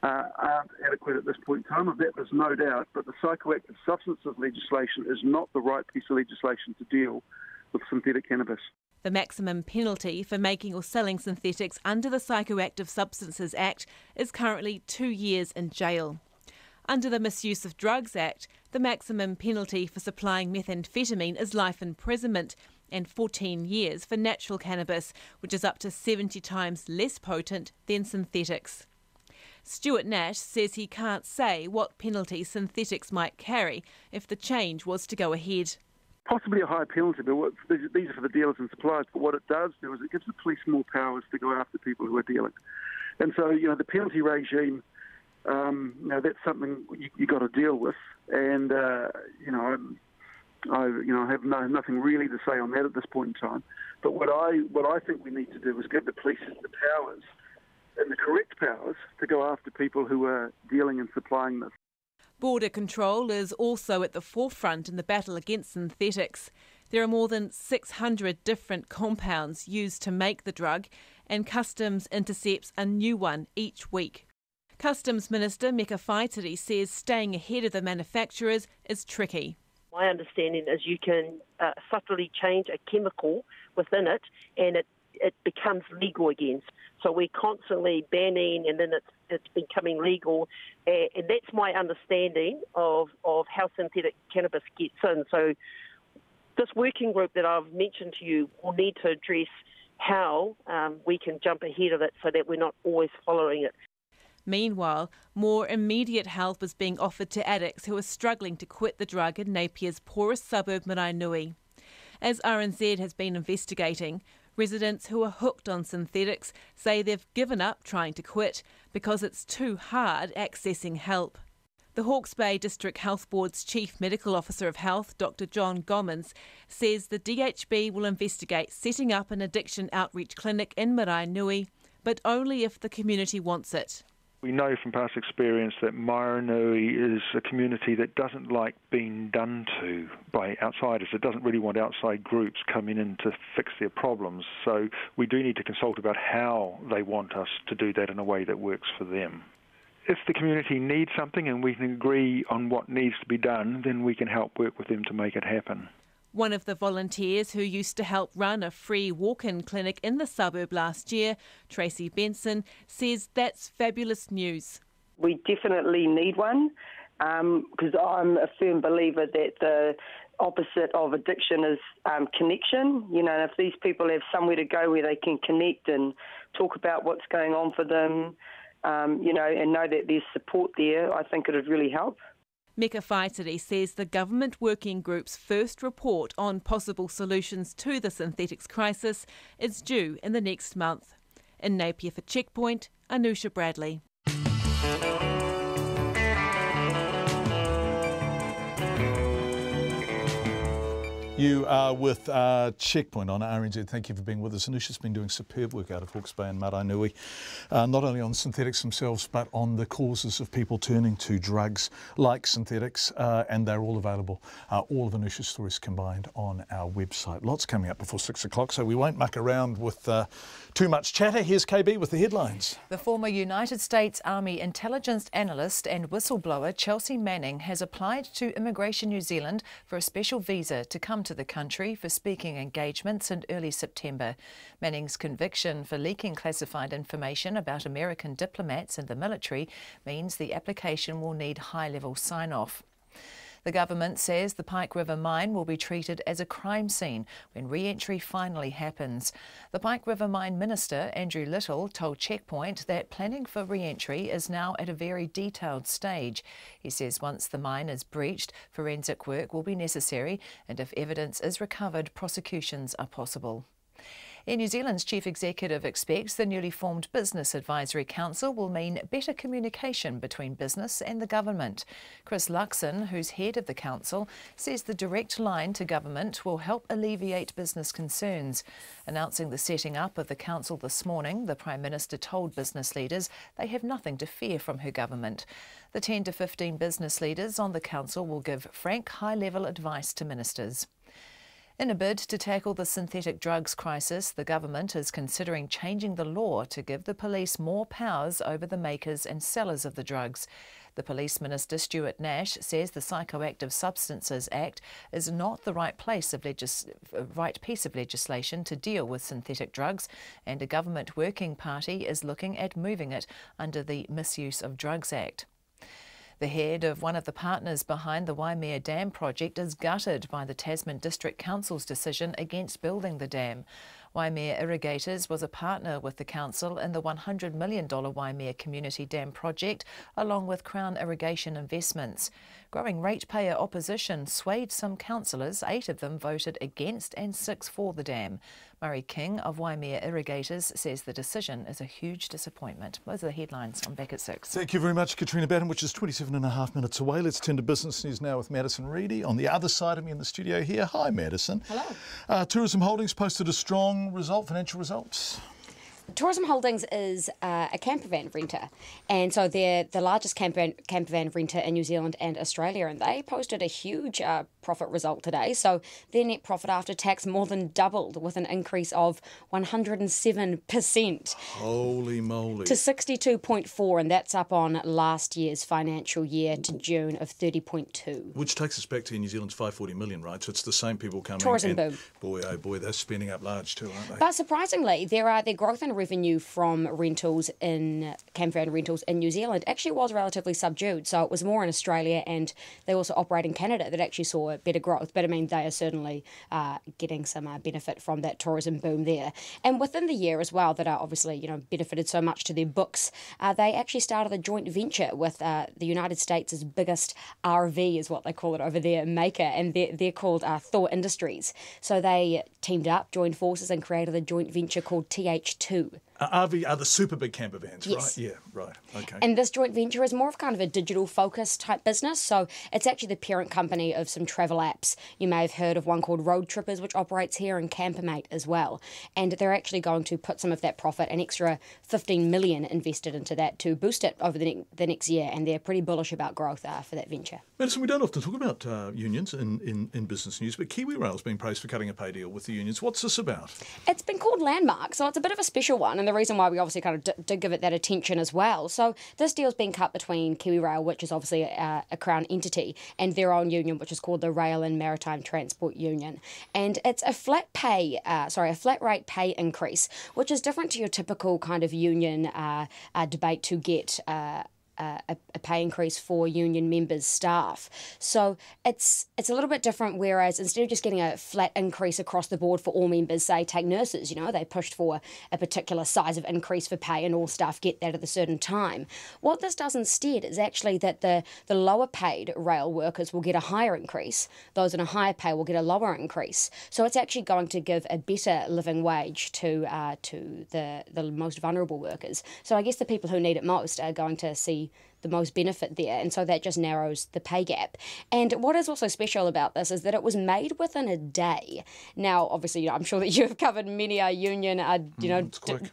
aren't adequate at this point in time, of that there's no doubt, but the psychoactive substances legislation is not the right piece of legislation to deal with synthetic cannabis. The maximum penalty for making or selling synthetics under the Psychoactive Substances Act is currently 2 years in jail. Under the Misuse of Drugs Act, the maximum penalty for supplying methamphetamine is life imprisonment and 14 years for natural cannabis, which is up to 70 times less potent than synthetics. Stuart Nash says he can't say what penalty synthetics might carry if the change was to go ahead. Possibly a higher penalty, but these are for the dealers and suppliers. But what it does do is it gives the police more powers to go after people who are dealing. And so, the penalty regime, that's something you got to deal with. And I have nothing really to say on that at this point in time. But what I think we need to do is give the police the powers and the correct powers to go after people who are dealing and supplying this. Border control is also at the forefront in the battle against synthetics. There are more than 600 different compounds used to make the drug, and Customs intercepts a new one each week. Customs Minister McCain says staying ahead of the manufacturers is tricky. My understanding is you can subtly change a chemical within it and it becomes legal again. So we're constantly banning and then it's becoming legal. And that's my understanding of how synthetic cannabis gets in. So this working group that I've mentioned to you will need to address how we can jump ahead of it so that we're not always following it. Meanwhile, more immediate help is being offered to addicts who are struggling to quit the drug in Napier's poorest suburb, Maraenui. As RNZ has been investigating, residents who are hooked on synthetics say they've given up trying to quit because it's too hard accessing help. The Hawke's Bay District Health Board's Chief Medical Officer of Health, Dr John Gommans, says the DHB will investigate setting up an addiction outreach clinic in Maraenui, but only if the community wants it. We know from past experience that Maraenui is a community that doesn't like being done to by outsiders. It doesn't really want outside groups coming in to fix their problems. So we do need to consult about how they want us to do that in a way that works for them. If the community needs something and we can agree on what needs to be done, then we can help work with them to make it happen. One of the volunteers who used to help run a free walk-in clinic in the suburb last year, Tracy Benson, says that's fabulous news. We definitely need one because I'm a firm believer that opposite of addiction is connection. You know, if these people have somewhere to go where they can connect and talk about what's going on for them, you know, and know that there's support there, I think it would really help. McCain says the government working group's first report on possible solutions to the synthetics crisis is due in the next month. In Napier for Checkpoint, Anusha Bradley. You are with Checkpoint on RNZ. Thank you for being with us. Anusha's been doing superb work out of Hawke's Bay and Maraenui, not only on synthetics themselves, but on the causes of people turning to drugs like synthetics, and they're all available. All of Anusha's stories combined on our website. Lots coming up before 6 o'clock, so we won't muck around with too much chatter. Here's KB with the headlines. The former United States Army intelligence analyst and whistleblower Chelsea Manning has applied to Immigration New Zealand for a special visa to come to the country for speaking engagements in early September. Manning's conviction for leaking classified information about American diplomats and the military means the application will need high-level sign-off. The government says the Pike River mine will be treated as a crime scene when re-entry finally happens. The Pike River mine minister, Andrew Little, told Checkpoint that planning for re-entry is now at a very detailed stage. He says once the mine is breached, forensic work will be necessary, and if evidence is recovered, prosecutions are possible. New Zealand's chief executive expects the newly formed Business Advisory Council will mean better communication between business and the government. Chris Luxan, who's head of the council, says the direct line to government will help alleviate business concerns. Announcing the setting up of the council this morning, the Prime Minister told business leaders they have nothing to fear from her government. The 10 to 15 business leaders on the council will give frank, high-level advice to ministers. In a bid to tackle the synthetic drugs crisis, the government is considering changing the law to give the police more powers over the makers and sellers of the drugs. The Police Minister, Stuart Nash, says the Psychoactive Substances Act is not the right piece of legislation to deal with synthetic drugs, and a government working party is looking at moving it under the Misuse of Drugs Act. The head of one of the partners behind the Waimea Dam project is gutted by the Tasman District Council's decision against building the dam. Waimea Irrigators was a partner with the council in the $100 million Waimea Community Dam project, along with Crown Irrigation Investments. Growing ratepayer opposition swayed some councillors. 8 of them voted against and 6 for the dam. Murray King of Waimea Irrigators says the decision is a huge disappointment. Those are the headlines. I'm back at 6. Thank you very much, Katrina Batten, which is 27.5 minutes away. Let's turn to business news now with Madison Reedy on the other side of me in the studio here. Hi, Madison. Hello. Tourism Holdings posted a strong result, financial results. Tourism Holdings is a camper van renter, and so they're the largest camper van renter in New Zealand and Australia, and they posted a huge profit result today. So their net profit after tax more than doubled, with an increase of 107%. Holy moly. To 62.4, and that's up on last year's financial year to June of 30.2. Which takes us back to New Zealand's 540 million, right? So it's the same people coming. Tourism boom. Boy, oh boy, they're spending up large too, aren't they? But surprisingly, their growth in revenue from rentals in camper van rentals in New Zealand actually was relatively subdued. So it was more in Australia, and they also operate in Canada that actually saw better growth. But I mean, they are certainly getting some benefit from that tourism boom there. And within the year as well, that are obviously benefited so much to their books, they actually started a joint venture with the United States' biggest RV, is what they call it over there, maker, and they're called Thor Industries. So they teamed up, joined forces, and created a joint venture called TH2. RV are the super big camper vans, yes. Right? Yeah, right. Okay. And this joint venture is more of kind of a digital focus type business. So it's actually the parent company of some travel apps. You may have heard of one called Road Trippers, which operates here, and Campermate as well. And they're actually going to put some of that profit, an extra $15 million invested into that, to boost it over the next year. And they're pretty bullish about growth for that venture. Madison, we don't often talk about unions in business news, but Kiwi Rail's been praised for cutting a pay deal with the unions. What's this about? It's been called Landmark, so it's a bit of a special one, and the reason why we obviously kind of did give it that attention as well. So this deal's been cut between Kiwi Rail, which is obviously a Crown entity, and their own union, which is called the Rail and Maritime Transport Union. And it's a flat rate pay increase, which is different to your typical kind of union debate to get a pay increase for union members' staff. So it's a little bit different, whereas instead of just getting a flat increase across the board for all members, say take nurses, they pushed for a particular size of increase for pay and all staff get that at a certain time. What this does instead is actually that the lower paid rail workers will get a higher increase, those in a higher pay will get a lower increase. So it's actually going to give a better living wage to the most vulnerable workers. So I guess the people who need it most are going to see the most benefit there, and so that just narrows the pay gap. And what is also special about this is that it was made within a day. Now, obviously, I'm sure that you have covered many union,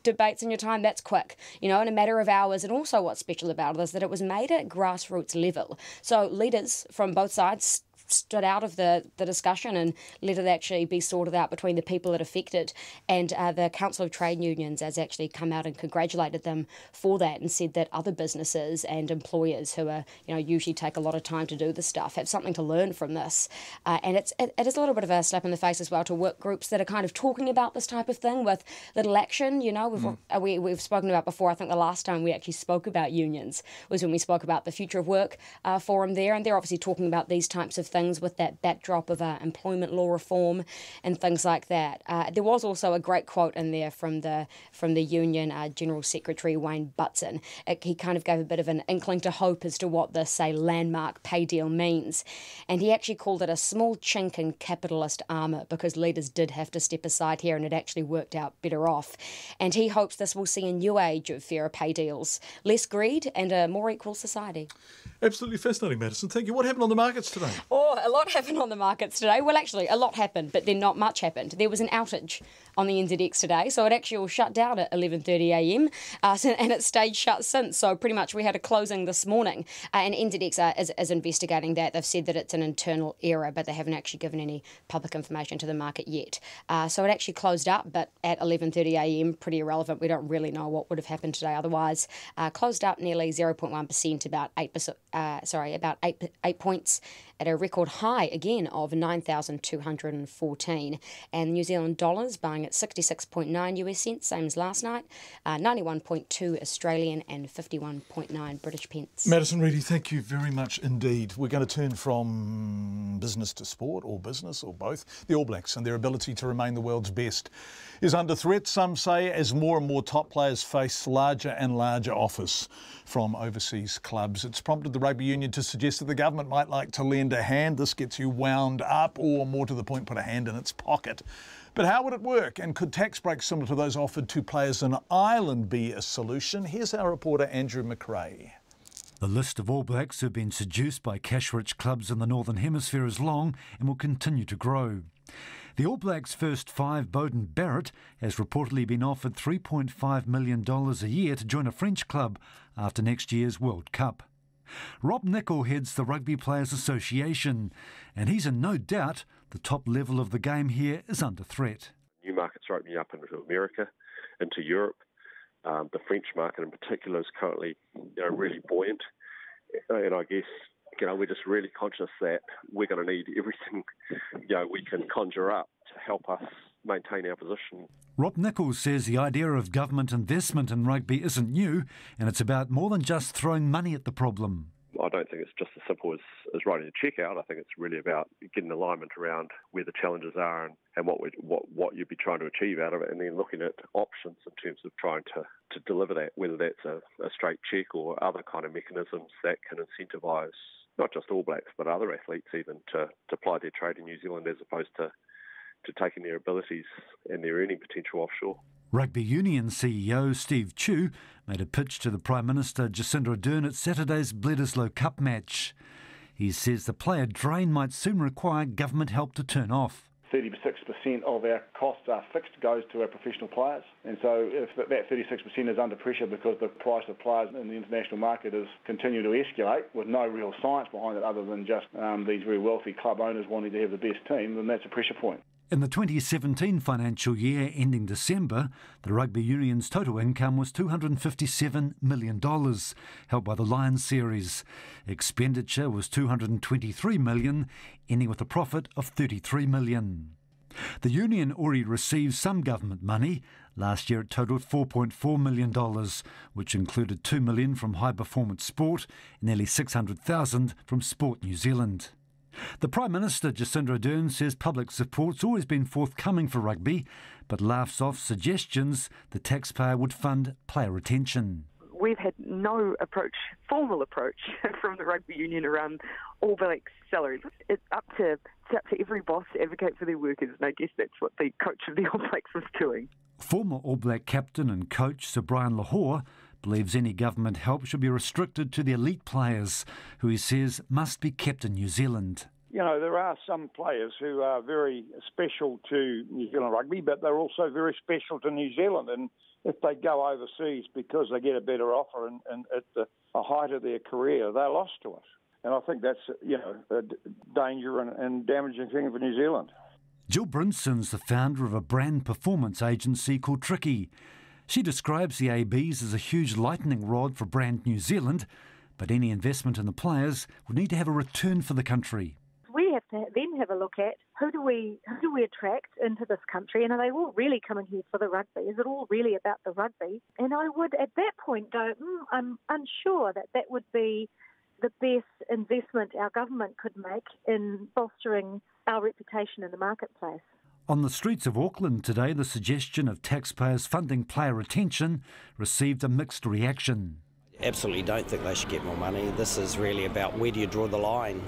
debates in your time. That's quick, in a matter of hours. And also, what's special about it is that it was made at grassroots level. So leaders from both sides stood out of the discussion and let it actually be sorted out between the people that affected. And the Council of Trade Unions has actually come out and congratulated them for that and said that other businesses and employers who are, usually take a lot of time to do this stuff have something to learn from this. And it is a little bit of a slap in the face as well to work groups that are kind of talking about this type of thing with little action. We've spoken about before. I think the last time we actually spoke about unions was when we spoke about the Future of Work forum there, and they're obviously talking about these types of things with that backdrop of employment law reform and things like that. There was also a great quote in there from the union General Secretary Wayne Butson. He kind of gave a bit of an inkling to hope as to what this, say, landmark pay deal means. And he actually called it a small chink in capitalist armour because leaders did have to step aside here and it actually worked out better off. And he hopes this will see a new age of fairer pay deals, less greed and a more equal society. Absolutely fascinating, Madison. Thank you. What happened on the markets today? Oh, a lot happened on the markets today. Well, actually, a lot happened, but then not much happened. There was an outage on the NZX today, so it actually all shut down at 11:30am, and it stayed shut since. So pretty much we had a closing this morning, and NZX is investigating that. They've said that it's an internal error, but they haven't actually given any public information to the market yet. So it actually closed up, but at 11:30am, pretty irrelevant. We don't really know what would have happened today otherwise. Closed up nearly 0.1%, about 8 points, at a record high again of 9,214. And New Zealand dollars buying at 66.9 US cents, same as last night, 91.2 Australian and 51.9 British pence. Madison Reedy, thank you very much indeed. We're going to turn from business to sport, or business, or both. The All Blacks and their ability to remain the world's best is under threat, some say, as more and more top players face larger and larger offers from overseas clubs. It's prompted the rugby union to suggest that the government might like to lend a hand. This gets you wound up, or more to the point, put a hand in its pocket. But how would it work? And could tax breaks similar to those offered to players in Ireland be a solution? Here's our reporter Andrew McRae. The list of All Blacks who've been seduced by cash-rich clubs in the Northern Hemisphere is long and will continue to grow. The All Blacks' first five, Beauden Barrett, has reportedly been offered $3.5 million a year to join a French club after next year's World Cup. Rob Nichol heads the Rugby Players Association, and he's in no doubt the top level of the game here is under threat. New markets are opening up into America, into Europe. The French market in particular is currently really buoyant, and I guess we're just really conscious that we're going to need everything we can conjure up to help us maintain our position. Rob Nichols says the idea of government investment in rugby isn't new, and it's about more than just throwing money at the problem. I don't think it's just as simple as writing a cheque out. I think it's really about getting alignment around where the challenges are and what you'd be trying to achieve out of it, and then looking at options in terms of trying to deliver that, whether that's a straight cheque or other kind of mechanisms that can incentivise not just All Blacks but other athletes even to ply their trade in New Zealand as opposed to taking their abilities and their earning potential offshore. Rugby Union CEO Steve Chew made a pitch to the Prime Minister Jacinda Ardern at Saturday's Bledisloe Cup match. He says the player drain might soon require government help to turn off. 36% of our costs are fixed, goes to our professional players. And so if that 36% is under pressure because the price of players in the international market is continuing to escalate with no real science behind it other than just these very wealthy club owners wanting to have the best team, then that's a pressure point. In the 2017 financial year ending December, the Rugby Union's total income was $257 million, helped by the Lions series. Expenditure was $223 million, ending with a profit of $33 million. The union already received some government money. Last year it totalled $4.4 million, which included $2 million from High Performance Sport and nearly $600,000 from Sport New Zealand. The Prime Minister, Jacinda Ardern, says public support's always been forthcoming for rugby, but laughs off suggestions the taxpayer would fund player retention. We've had no formal approach from the rugby union around All Blacks salaries. It's up to every boss to advocate for their workers, and I guess that's what the coach of the All Blacks was doing. Former All Black captain and coach Sir Brian Lahore believes any government help should be restricted to the elite players, who he says must be kept in New Zealand. You know, there are some players who are very special to New Zealand rugby, but they're also very special to New Zealand. And if they go overseas because they get a better offer and at the height of their career, they're lost to us. And I think that's, a danger and damaging thing for New Zealand. Jill Brinson's the founder of a brand performance agency called Tricky. She describes the ABs as a huge lightning rod for brand New Zealand, but any investment in the players would need to have a return for the country. We have to then have a look at who do we attract into this country, and are they all really coming here for the rugby? Is it all really about the rugby? And I would at that point go, I'm unsure that would be the best investment our government could make in bolstering our reputation in the marketplace. On the streets of Auckland today, the suggestion of taxpayers funding player retention received a mixed reaction. Absolutely don't think they should get more money. This is really about where do you draw the line.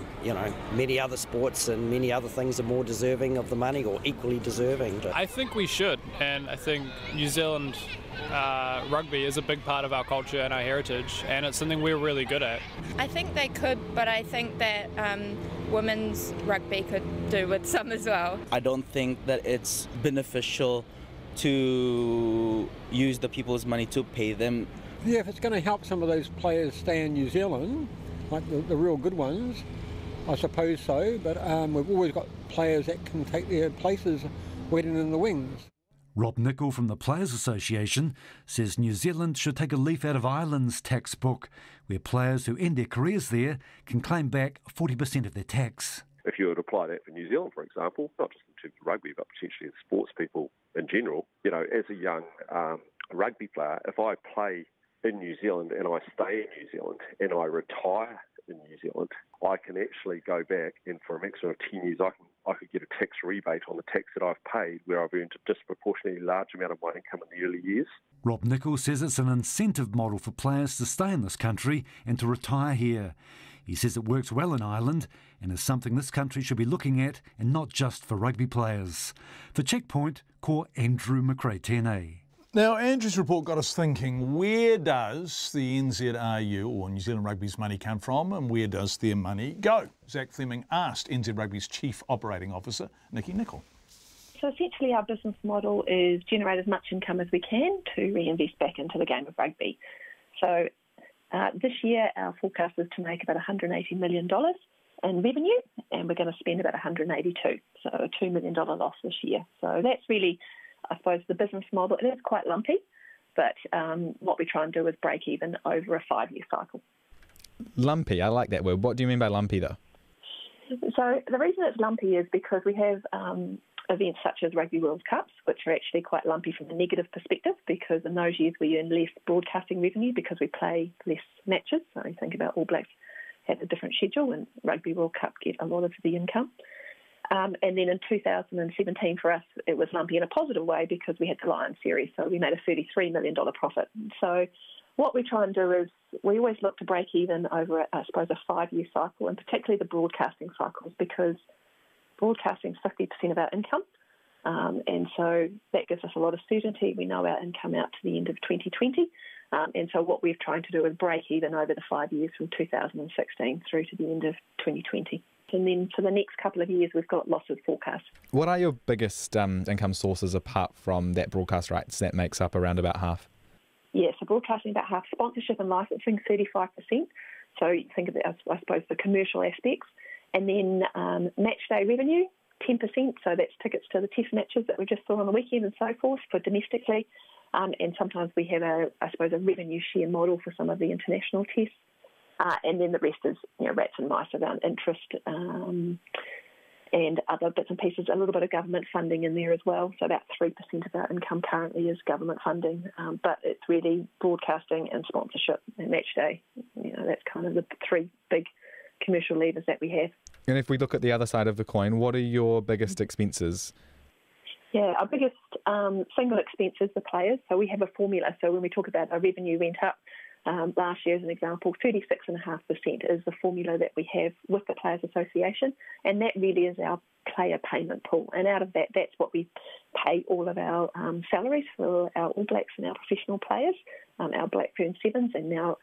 Many other sports and many other things are more deserving of the money or equally deserving. I think we should, and I think New Zealand rugby is a big part of our culture and our heritage, and it's something we're really good at. I think they could, but I think that women's rugby could do with some as well. I don't think that it's beneficial to use the people's money to pay them. Yeah, if it's going to help some of those players stay in New Zealand, like the real good ones, I suppose so, but we've always got players that can take their places waiting in the wings. Rob Nichol from the Players Association says New Zealand should take a leaf out of Ireland's tax book, where players who end their careers there can claim back 40% of their tax. If you would apply that for New Zealand, for example, not just in terms of rugby, but potentially in sports people in general, as a young rugby player, if I play in New Zealand and I stay in New Zealand and I retire in New Zealand, I can actually go back and for a maximum of 10 years I could get a tax rebate on the tax that I've paid where I've earned a disproportionately large amount of my income in the early years. Rob Nichol says it's an incentive model for players to stay in this country and to retire here. He says it works well in Ireland and is something this country should be looking at, and not just for rugby players. For Checkpoint, call Andrew McCrae-Tene. Now, Andrew's report got us thinking, where does the NZRU or New Zealand Rugby's money come from and where does their money go? Zach Fleming asked NZ Rugby's Chief Operating Officer, Nikki Nichol. So essentially our business model is generate as much income as we can to reinvest back into the game of rugby. So this year our forecast is to make about $180 million in revenue, and we're going to spend about $182 million, so a $2 million loss this year. So that's really, I suppose, the business model. It is quite lumpy, but what we try and do is break even over a 5-year cycle. Lumpy, I like that word. What do you mean by lumpy, though? So the reason it's lumpy is because we have events such as Rugby World Cups, which are actually quite lumpy from a negative perspective, because in those years we earn less broadcasting revenue because we play less matches. So you think about All Blacks have a different schedule, and Rugby World Cup get a lot of the income. And then in 2017 for us, it was lumpy in a positive way because we had the Lions series, so we made a $33 million profit. So what we try and do is we always look to break even over, I suppose, a 5-year cycle, and particularly the broadcasting cycles, because broadcasting is 50% of our income. And so that gives us a lot of certainty. We know our income out to the end of 2020. And so what we're trying to do is break even over the 5 years from 2016 through to the end of 2020. And then for the next couple of years, we've got losses forecast. What are your biggest income sources apart from that broadcast rights that makes up around about half? Yeah, so broadcasting about half, sponsorship and licensing 35%. So you think of it as, I suppose, the commercial aspects. And then match day revenue, 10%. So that's tickets to the test matches that we just saw on the weekend and so forth for domestically. And sometimes we have a revenue share model for some of the international tests. And then the rest is rats and mice around interest and other bits and pieces, a little bit of government funding in there as well. So about 3% of our income currently is government funding, but it's really broadcasting and sponsorship and match day. That's kind of the three big commercial levers that we have. And if we look at the other side of the coin, what are your biggest expenses? Yeah, our biggest single expense is the players. So we have a formula. So when we talk about our revenue went up, last year as an example, 36.5% is the formula that we have with the Players Association, and that really is our player payment pool. And out of that, that's what we pay all of our salaries for our All Blacks and our professional players, our Blackburn Sevens, and now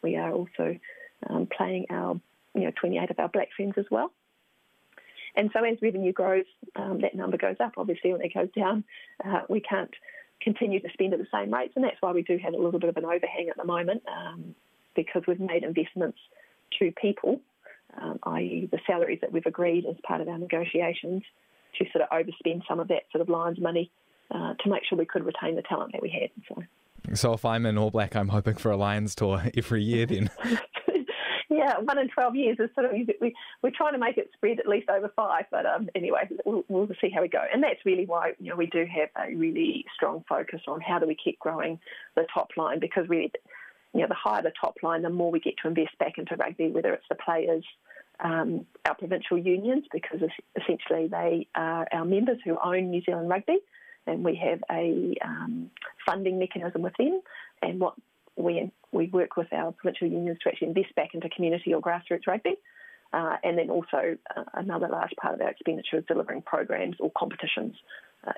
we are also playing our 28 of our Black Ferns as well. And so as revenue grows, that number goes up. Obviously, when it goes down, we can't continue to spend at the same rates, and that's why we do have a little bit of an overhang at the moment, because we've made investments to people, i.e. the salaries that we've agreed as part of our negotiations, to sort of overspend some of that sort of Lions money to make sure we could retain the talent that we had. So if I'm an All Black, I'm hoping for a Lions tour every year then. Yeah, 1 in 12 years is sort of, we're trying to make it spread at least over 5, but anyway, we'll see how we go. And that's really why we do have a really strong focus on how do we keep growing the top line, because really, the higher the top line, the more we get to invest back into rugby, whether it's the players, our provincial unions, because essentially they are our members who own New Zealand Rugby, and we have a funding mechanism with them, and what we work with our provincial unions to actually invest back into community or grassroots rugby. And then also another large part of our expenditure is delivering programs or competitions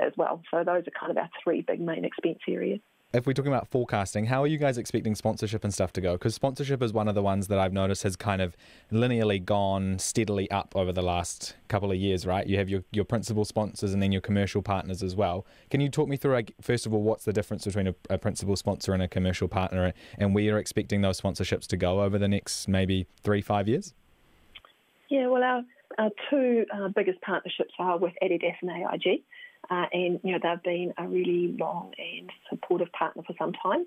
as well. So those are kind of our three big main expense areas. If we're talking about forecasting, how are you guys expecting sponsorship and stuff to go? Because sponsorship is one of the ones that I've noticed has kind of linearly gone steadily up over the last couple of years, right? You have your principal sponsors and then your commercial partners as well. Can you talk me through, first of all, what's the difference between a principal sponsor and a commercial partner, and where you're expecting those sponsorships to go over the next maybe 3-5 years? Yeah, well, our two biggest partnerships are with Adidas and AIG. And they've been a really long and supportive partner for some time.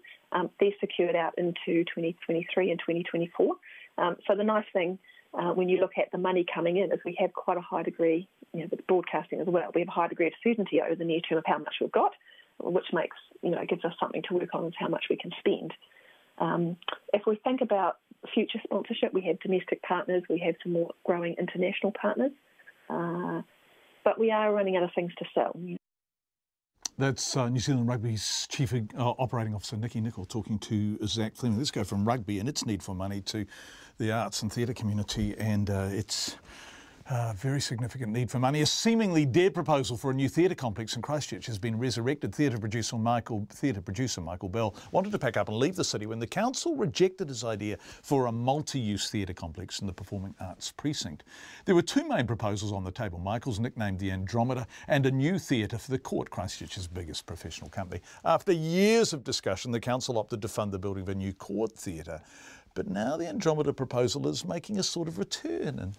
They're secured out into 2023 and 2024. So the nice thing when you look at the money coming in is we have quite a high degree, with broadcasting as well, we have a high degree of certainty over the near term of how much we've got, which makes, gives us something to work on as how much we can spend. If we think about future sponsorship, we have domestic partners, we have some more growing international partners. But we are running out of things to sell. That's New Zealand Rugby's Chief Operating Officer, Nikki Nicol, talking to Zach Fleming. Let's go from rugby and its need for money to the arts and theatre community and its very significant need for money. A seemingly dead proposal for a new theatre complex in Christchurch has been resurrected. Theatre producer Michael Bell wanted to pack up and leave the city when the council rejected his idea for a multi-use theatre complex in the Performing Arts Precinct. There were two main proposals on the table. Michael's nicknamed the Andromeda, and a new theatre for the Court, Christchurch's biggest professional company. After years of discussion, the council opted to fund the building of a new court theatre. But now the Andromeda proposal is making a sort of return, and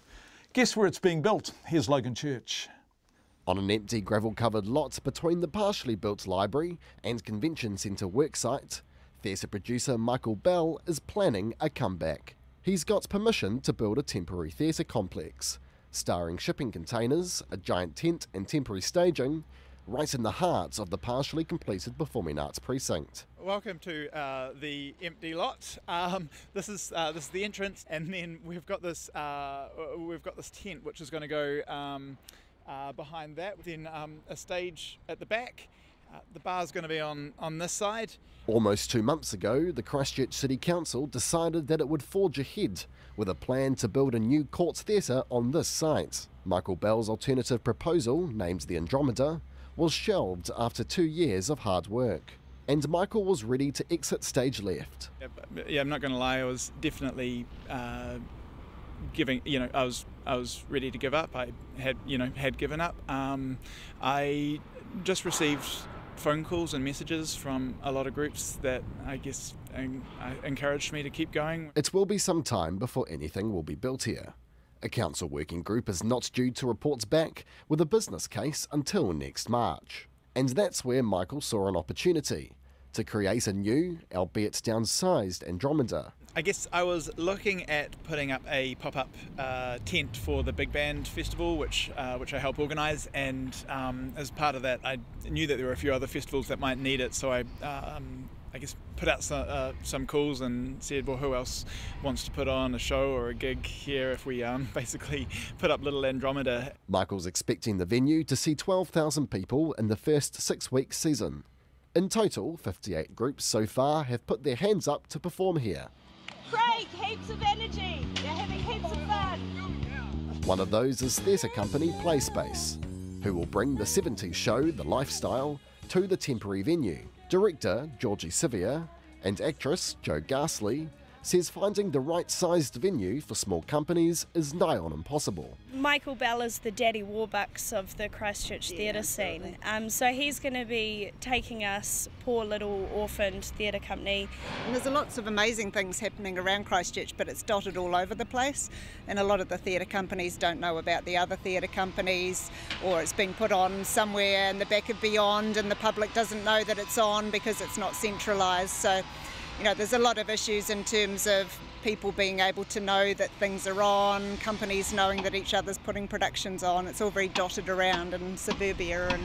guess where it's being built? Here's Logan Church. On an empty gravel-covered lot between the partially built library and convention centre worksite, theatre producer Michael Bell is planning a comeback. He's got permission to build a temporary theatre complex, starring shipping containers, a giant tent and temporary staging, right in the heart of the partially completed Performing Arts Precinct. Welcome to the empty lot. This is the entrance, and then we've got this tent which is going to go behind that. Then a stage at the back. The bar's going to be on this side. Almost 2 months ago, the Christchurch City Council decided that it would forge ahead with a plan to build a new courts theatre on this site. Michael Bell's alternative proposal, named the Andromeda, was shelved after 2 years of hard work. And Michael was ready to exit stage left. Yeah, I'm not going to lie, I was definitely giving, I was ready to give up. I had given up. I just received phone calls and messages from a lot of groups that I guess encouraged me to keep going. It will be some time before anything will be built here. A council working group is not due to reports back with a business case until next March. And that's where Michael saw an opportunity to create a new, albeit downsized, Andromeda. I guess I was looking at putting up a pop-up tent for the Big Band Festival, which I help organise, and as part of that I knew that there were a few other festivals that might need it, so I guess put out some calls and said, well, who else wants to put on a show or a gig here if we basically put up Little Andromeda. Michael's expecting the venue to see 12,000 people in the first 6-week season. In total, 58 groups so far have put their hands up to perform here. Craig, heaps of energy. They're having heaps of fun. One of those is theatre company Playspace, who will bring the 70s show The Lifestyle to the temporary venue. Director Georgie Sivia and actress Jo Garsley says finding the right-sized venue for small companies is nigh on impossible. Michael Bell is the Daddy Warbucks of the Christchurch theatre scene, so he's going to be taking us, poor little orphaned theatre company. And there's lots of amazing things happening around Christchurch, but it's dotted all over the place, and a lot of the theatre companies don't know about the other theatre companies, or it's been put on somewhere in the back of Beyond and the public doesn't know that it's on because it's not centralised. So, you know, there's a lot of issues in terms of people being able to know that things are on, companies knowing that each other's putting productions on. It's all very dotted around in suburbia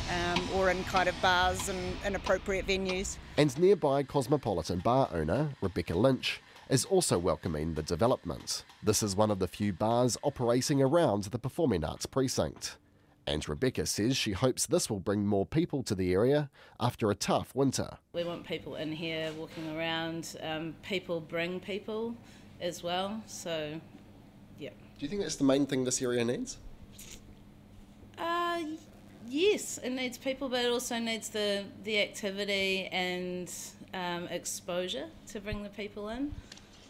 and or in kind of bars and inappropriate venues. And nearby cosmopolitan bar owner Rebecca Lynch is also welcoming the development. This is one of the few bars operating around the Performing Arts precinct. And Rebecca says she hopes this will bring more people to the area after a tough winter. We want people in here walking around. People bring people as well, so yeah. Do you think that's the main thing this area needs? Yes, it needs people, but it also needs the activity and exposure to bring the people in.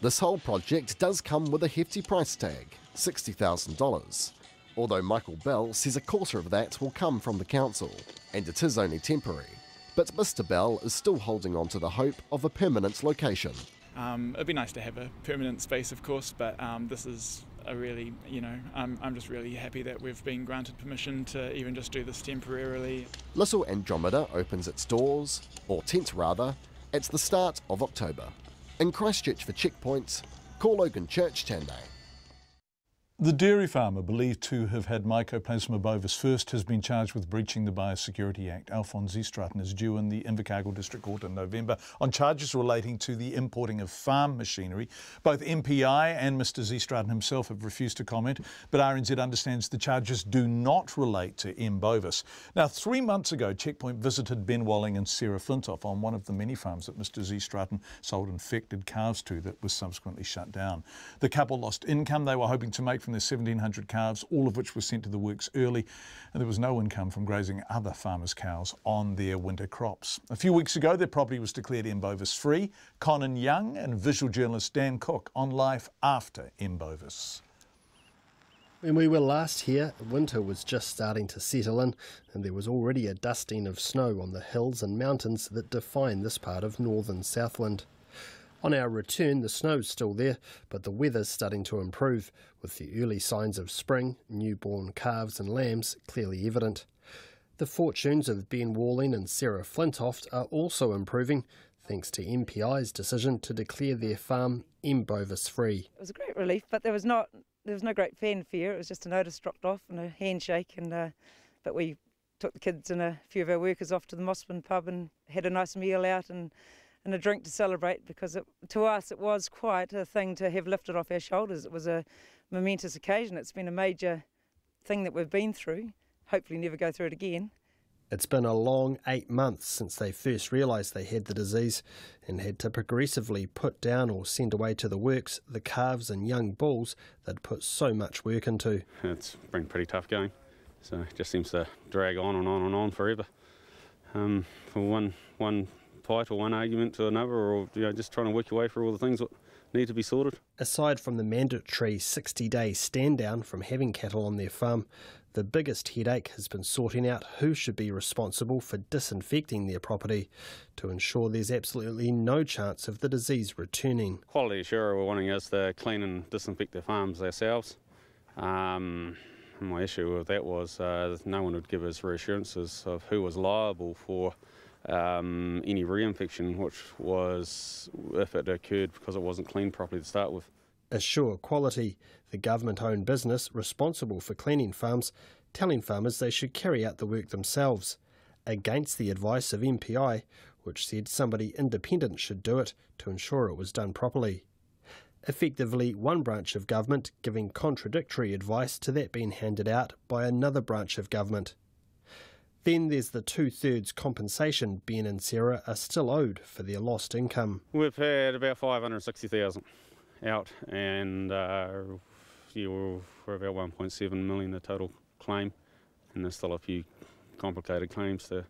This whole project does come with a hefty price tag, $60,000. Although Michael Bell says a quarter of that will come from the council, and it is only temporary. But Mr. Bell is still holding on to the hope of a permanent location. It'd be nice to have a permanent space, of course, but this is a really, I'm just really happy that we've been granted permission to even just do this temporarily. Little Andromeda opens its doors, or tent rather, at the start of October. In Christchurch for Checkpoint, call Logan Church Tandai. The dairy farmer believed to have had mycoplasma bovis first has been charged with breaching the Biosecurity Act. Alphonse Zeestraten is due in the Invercargill District Court in November on charges relating to the importing of farm machinery. Both MPI and Mr Zeestraten himself have refused to comment, but RNZ understands the charges do not relate to M. bovis. Now, 3 months ago, Checkpoint visited Ben Walling and Sarah Flintoff on one of the many farms that Mr Zeestraten sold infected calves to that was subsequently shut down. The couple lost income they were hoping to make from their 1,700 calves, all of which were sent to the works early, and there was no income from grazing other farmers' cows on their winter crops. A few weeks ago, their property was declared M. bovis free. Conan Young and visual journalist Dan Cook on life after M. bovis. When we were last here, winter was just starting to settle in, and there was already a dusting of snow on the hills and mountains that define this part of northern Southland. On our return, the snow's still there, but the weather's starting to improve, with the early signs of spring, newborn calves and lambs clearly evident. The fortunes of Ben Walling and Sarah Flintoft are also improving, thanks to MPI's decision to declare their farm M. bovis free. It was a great relief, but there was no great fanfare. It was just a notice dropped off and a handshake, but we took the kids and a few of our workers off to the Mossman pub and had a nice meal out and a drink to celebrate, because to us it was quite a thing to have lifted off our shoulders. It was a momentous occasion. It's been a major thing that we've been through. Hopefully never go through it again. It's been a long 8 months since they first realised they had the disease and had to progressively put down or send away to the works the calves and young bulls they'd put so much work into. It's been pretty tough going, so it just seems to drag on and on and on forever. For one fight or one argument to another, or just trying to work your way through all the things that need to be sorted. Aside from the mandatory 60-day stand down from having cattle on their farm, the biggest headache has been sorting out who should be responsible for disinfecting their property to ensure there's absolutely no chance of the disease returning. Quality Assurer were wanting us to clean and disinfect their farms ourselves. My issue with that was no one would give us reassurances of who was liable for any reinfection, which was if it occurred because it wasn't cleaned properly to start with. Assure Quality, the government-owned business responsible for cleaning farms, telling farmers they should carry out the work themselves, against the advice of MPI, which said somebody independent should do it to ensure it was done properly. Effectively, one branch of government giving contradictory advice to that being handed out by another branch of government. Then there's the 2/3 compensation Ben and Sarah are still owed for their lost income. We've had about 560,000 out, and we're about 1.7 million the total claim, and there's still a few complicated claims to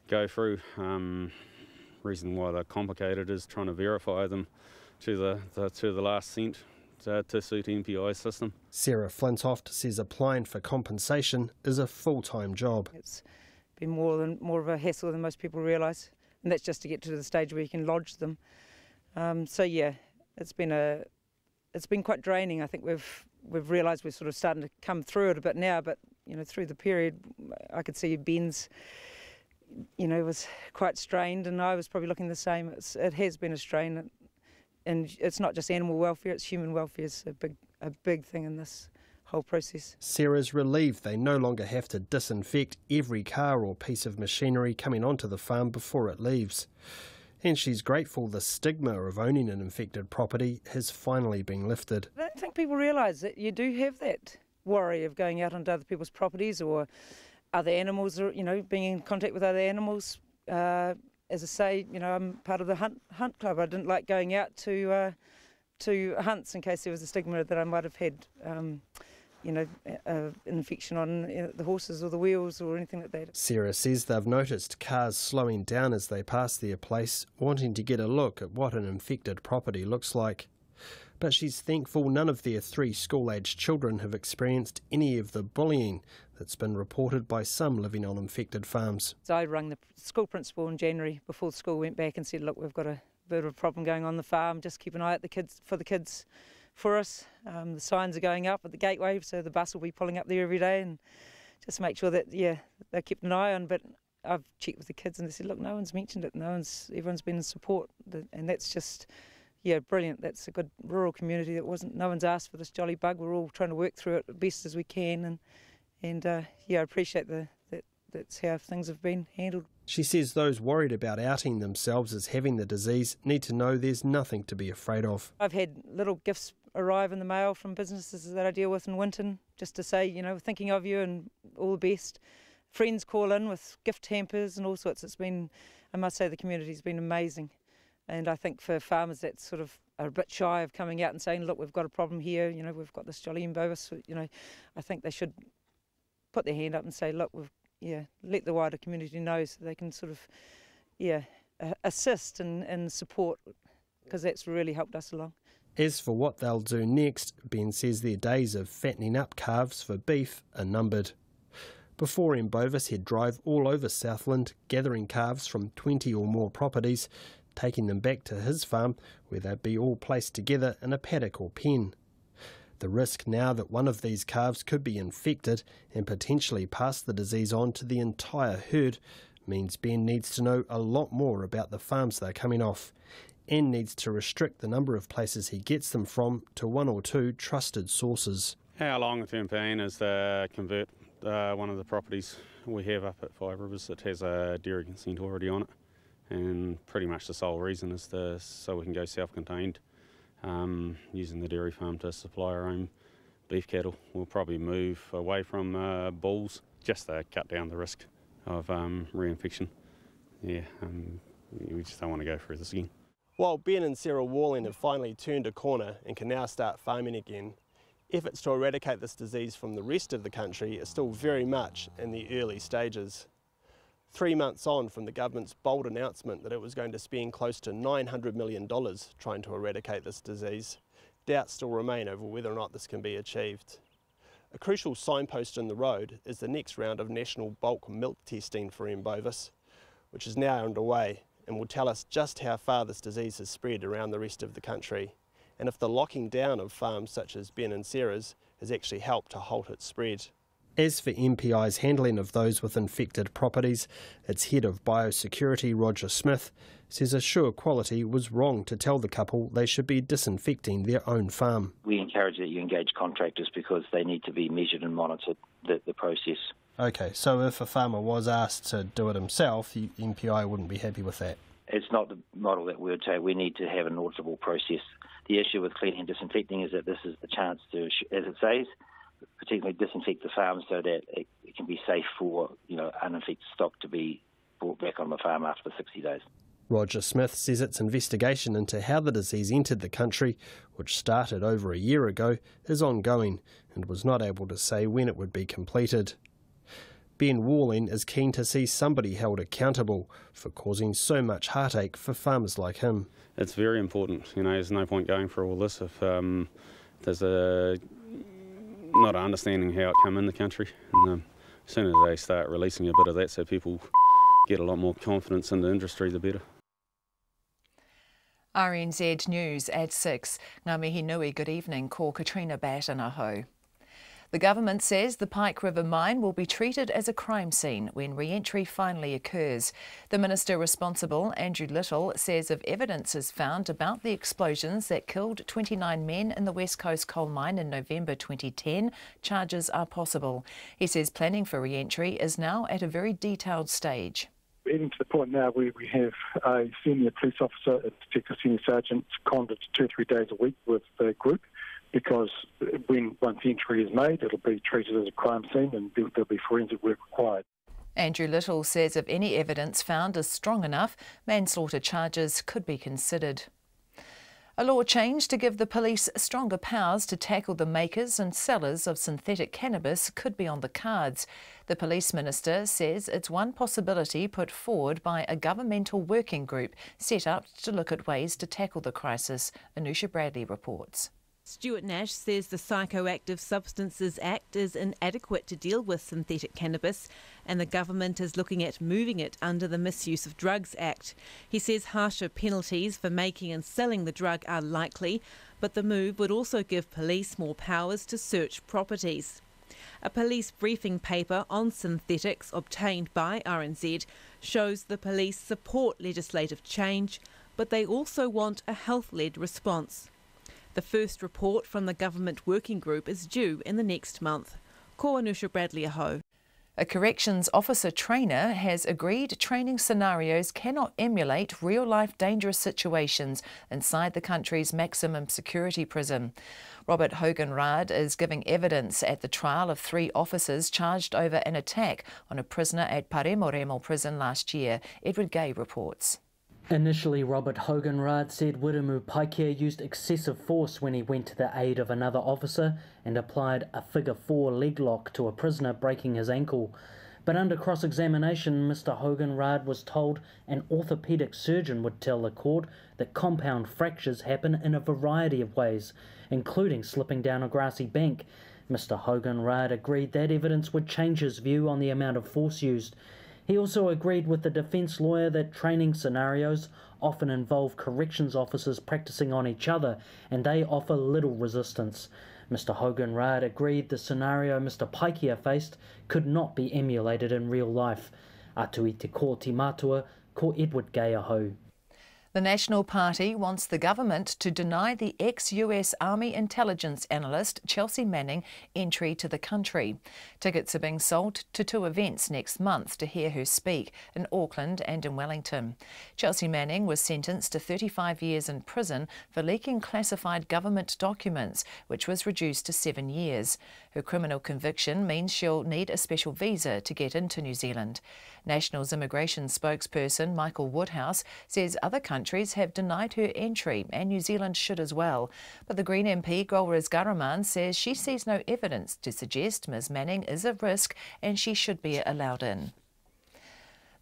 go through. Reason why they're complicated is trying to verify them to the last cent to suit MPI's system. Sarah Flintoft says applying for compensation is a full-time job. It's been more of a hassle than most people realise, and that's just to get to the stage where you can lodge them. So yeah, it's been quite draining. I think we've realised we're sort of starting to come through it a bit now, but through the period I could see Ben's was quite strained, and I was probably looking the same. It has been a strain, and it's not just animal welfare, it's human welfare is a big thing in this whole process. Sarah's relieved they no longer have to disinfect every car or piece of machinery coming onto the farm before it leaves. And she's grateful the stigma of owning an infected property has finally been lifted. I don't think people realise that you do have that worry of going out onto other people's properties or other animals, or being in contact with other animals. As I say, I'm part of the hunt club. I didn't like going out to hunts in case there was a stigma that I might have had, an infection on the horses or the wheels or anything like that. Sarah says they've noticed cars slowing down as they pass their place, wanting to get a look at what an infected property looks like. But she's thankful none of their 3 school-aged children have experienced any of the bullying that's been reported by some living on infected farms. So I rang the school principal in January before the school went back and said, look, we've got a bit of a problem going on the farm, just keep an eye at the kids for us. The signs are going up at the gateway, so the bus will be pulling up there every day, and just make sure that, they're kept an eye on. But I've checked with the kids and they said, look, no one's mentioned it, everyone's been in support, and that's just... brilliant. That's a good rural community. No one's asked for this jolly bug. We're all trying to work through it as best as we can, and I appreciate that's how things have been handled. She says those worried about outing themselves as having the disease need to know there's nothing to be afraid of. I've had little gifts arrive in the mail from businesses that I deal with in Winton, just to say, thinking of you and all the best. Friends call in with gift hampers and all sorts. I must say, the community's been amazing. And I think for farmers that sort of are a bit shy of coming out and saying, look, we've got a problem here, we've got this jolly bovis, I think they should put their hand up and say, look, let the wider community know so they can sort of, assist and support, because that's really helped us along. As for what they'll do next, Ben says their days of fattening up calves for beef are numbered. Before Bovis, he'd drive all over Southland, gathering calves from 20 or more properties, taking them back to his farm where they'd be all placed together in a paddock or pen. The risk now that one of these calves could be infected and potentially pass the disease on to the entire herd means Ben needs to know a lot more about the farms they're coming off, and needs to restrict the number of places he gets them from to 1 or 2 trusted sources. Our long-term plan is to convert one of the properties we have up at Pike River that has a dairy consent already on it. And pretty much the sole reason is so we can go self-contained, using the dairy farm to supply our own beef cattle. We'll probably move away from bulls just to cut down the risk of reinfection. We just don't want to go through this again. While Ben and Sarah Walling have finally turned a corner and can now start farming again, efforts to eradicate this disease from the rest of the country are still very much in the early stages. 3 months on from the government's bold announcement that it was going to spend close to $900 million trying to eradicate this disease, doubts still remain over whether or not this can be achieved. A crucial signpost in the road is the next round of national bulk milk testing for bovis, which is now underway and will tell us just how far this disease has spread around the rest of the country, and if the locking down of farms such as Ben and Sarah's has actually helped to halt its spread. As for MPI's handling of those with infected properties, its head of biosecurity, Roger Smith, says Assure Quality was wrong to tell the couple they should be disinfecting their own farm. We encourage that you engage contractors because they need to be measured and monitored, the process. OK, so if a farmer was asked to do it himself, the MPI wouldn't be happy with that? It's not the model that we would say. We need to have an auditable process. The issue with cleaning and disinfecting is that this is the chance to, as it says, particularly disinfect the farm so that it can be safe for uninfected stock to be brought back on the farm after 60 days. Roger Smith says its investigation into how the disease entered the country, which started over a year ago, is ongoing and was not able to say when it would be completed. Ben Walling is keen to see somebody held accountable for causing so much heartache for farmers like him. It's very important. There's no point going for all this if there's not understanding how it came in the country. And as soon as they start releasing a bit of that so people get a lot more confidence in the industry, the better. RNZ News at 6. Ngā mihi nui, good evening. Ko Katrina Batt in aho. The government says the Pike River mine will be treated as a crime scene when re-entry finally occurs. The minister responsible, Andrew Little, says if evidence is found about the explosions that killed 29 men in the West Coast coal mine in November 2010, charges are possible. He says planning for re-entry is now at a very detailed stage. Even to the point now where we have a senior police officer, a detective senior sergeant, seconded 2-3 days a week with the group, because once the entry is made, it'll be treated as a crime scene and there'll be forensic work required. Andrew Little says if any evidence found is strong enough, manslaughter charges could be considered. A law change to give the police stronger powers to tackle the makers and sellers of synthetic cannabis could be on the cards. The police minister says it's one possibility put forward by a governmental working group set up to look at ways to tackle the crisis. Anusha Bradley reports. Stuart Nash says the Psychoactive Substances Act is inadequate to deal with synthetic cannabis, and the government is looking at moving it under the Misuse of Drugs Act. He says harsher penalties for making and selling the drug are likely, but the move would also give police more powers to search properties. A police briefing paper on synthetics obtained by RNZ shows the police support legislative change, but they also want a health-led response. The first report from the government working group is due in the next month. Ko Anusha Bradley aho. A corrections officer trainer has agreed training scenarios cannot emulate real-life dangerous situations inside the country's maximum security prison. Robert Hogan-Rad is giving evidence at the trial of 3 officers charged over an attack on a prisoner at Paremoremo prison last year. Edward Gay reports. Initially, Robert Hogan-Rad said Wiremu Paikia used excessive force when he went to the aid of another officer and applied a figure 4 leg lock to a prisoner, breaking his ankle. But under cross-examination, Mr Hogan-Rad was told an orthopaedic surgeon would tell the court that compound fractures happen in a variety of ways, including slipping down a grassy bank. Mr Hogan-Rad agreed that evidence would change his view on the amount of force used. He also agreed with the defence lawyer that training scenarios often involve corrections officers practising on each other, and they offer little resistance. Mr Hogan-Rad agreed the scenario Mr Paikia faced could not be emulated in real life. Atu i te ko ti mātua, ko Edward Gay aho. The National Party wants the government to deny the ex-US Army intelligence analyst Chelsea Manning entry to the country. Tickets are being sold to 2 events next month to hear her speak in Auckland and in Wellington. Chelsea Manning was sentenced to 35 years in prison for leaking classified government documents, which was reduced to 7 years. Her criminal conviction means she'll need a special visa to get into New Zealand. National's immigration spokesperson Michael Woodhouse says other countries have denied her entry and New Zealand should as well. But the Green MP Golriz Garaman says she sees no evidence to suggest Ms Manning is a risk and she should be allowed in.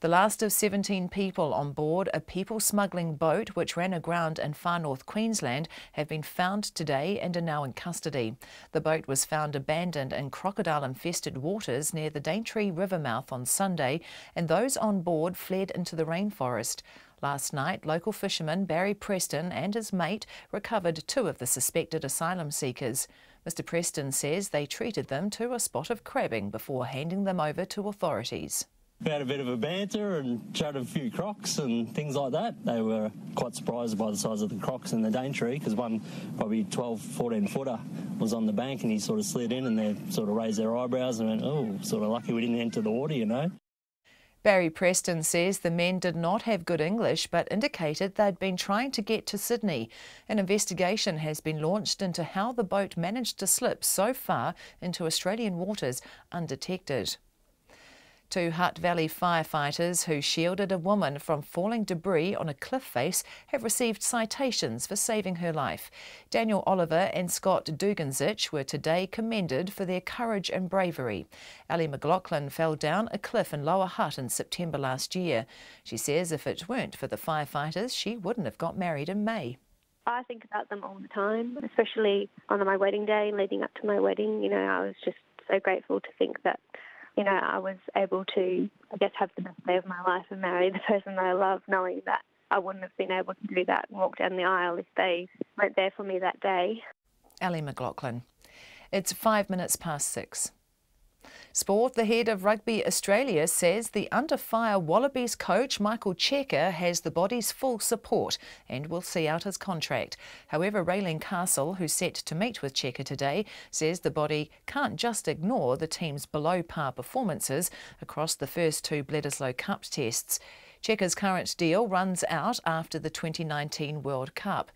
The last of 17 people on board a people smuggling boat which ran aground in far north Queensland have been found today and are now in custody. The boat was found abandoned in crocodile-infested waters near the Daintree River mouth on Sunday, and those on board fled into the rainforest. Last night, local fisherman Barry Preston and his mate recovered 2 of the suspected asylum seekers. Mr Preston says they treated them to a spot of crabbing before handing them over to authorities. We had a bit of a banter and showed a few crocs and things like that. They were quite surprised by the size of the crocs in the Daintree, because one, probably 12, 14 footer, was on the bank, and he sort of slid in and they sort of raised their eyebrows and went, oh, sort of lucky we didn't enter the water, you know. Barry Preston says the men did not have good English but indicated they'd been trying to get to Sydney. An investigation has been launched into how the boat managed to slip so far into Australian waters undetected. 2 Hutt Valley firefighters who shielded a woman from falling debris on a cliff face have received citations for saving her life. Daniel Oliver and Scott Duganzich were today commended for their courage and bravery. Ali McLaughlin fell down a cliff in Lower Hutt in September last year. She says if it weren't for the firefighters, she wouldn't have got married in May. I think about them all the time, especially on my wedding day and leading up to my wedding. You know, I was just so grateful to think that, you know, I was able to, I guess, have the best day of my life and marry the person that I love, knowing that I wouldn't have been able to do that and walk down the aisle if they weren't there for me that day. Ali McLaughlin. It's 5 minutes past 6. Sport. The head of Rugby Australia says the under fire Wallabies coach Michael Cheika has the body's full support and will see out his contract. However, Raylene Castle, who's set to meet with Cheika today, says the body can't just ignore the team's below par performances across the first 2 Bledisloe Cup tests. Cheika's current deal runs out after the 2019 World Cup.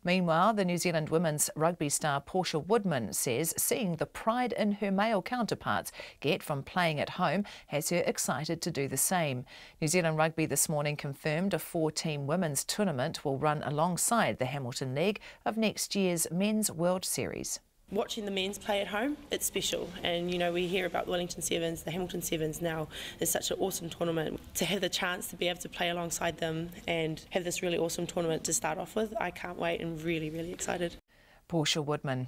Meanwhile, the New Zealand women's rugby star Portia Woodman says seeing the pride in her male counterparts get from playing at home has her excited to do the same. New Zealand Rugby this morning confirmed a 4-team women's tournament will run alongside the Hamilton leg of next year's Men's World Series. Watching the men's play at home, it's special, and you know, we hear about the Wellington Sevens, the Hamilton Sevens now. It's such an awesome tournament. To have the chance to be able to play alongside them and have this really awesome tournament to start off with, I can't wait and really, really excited. Portia Woodman.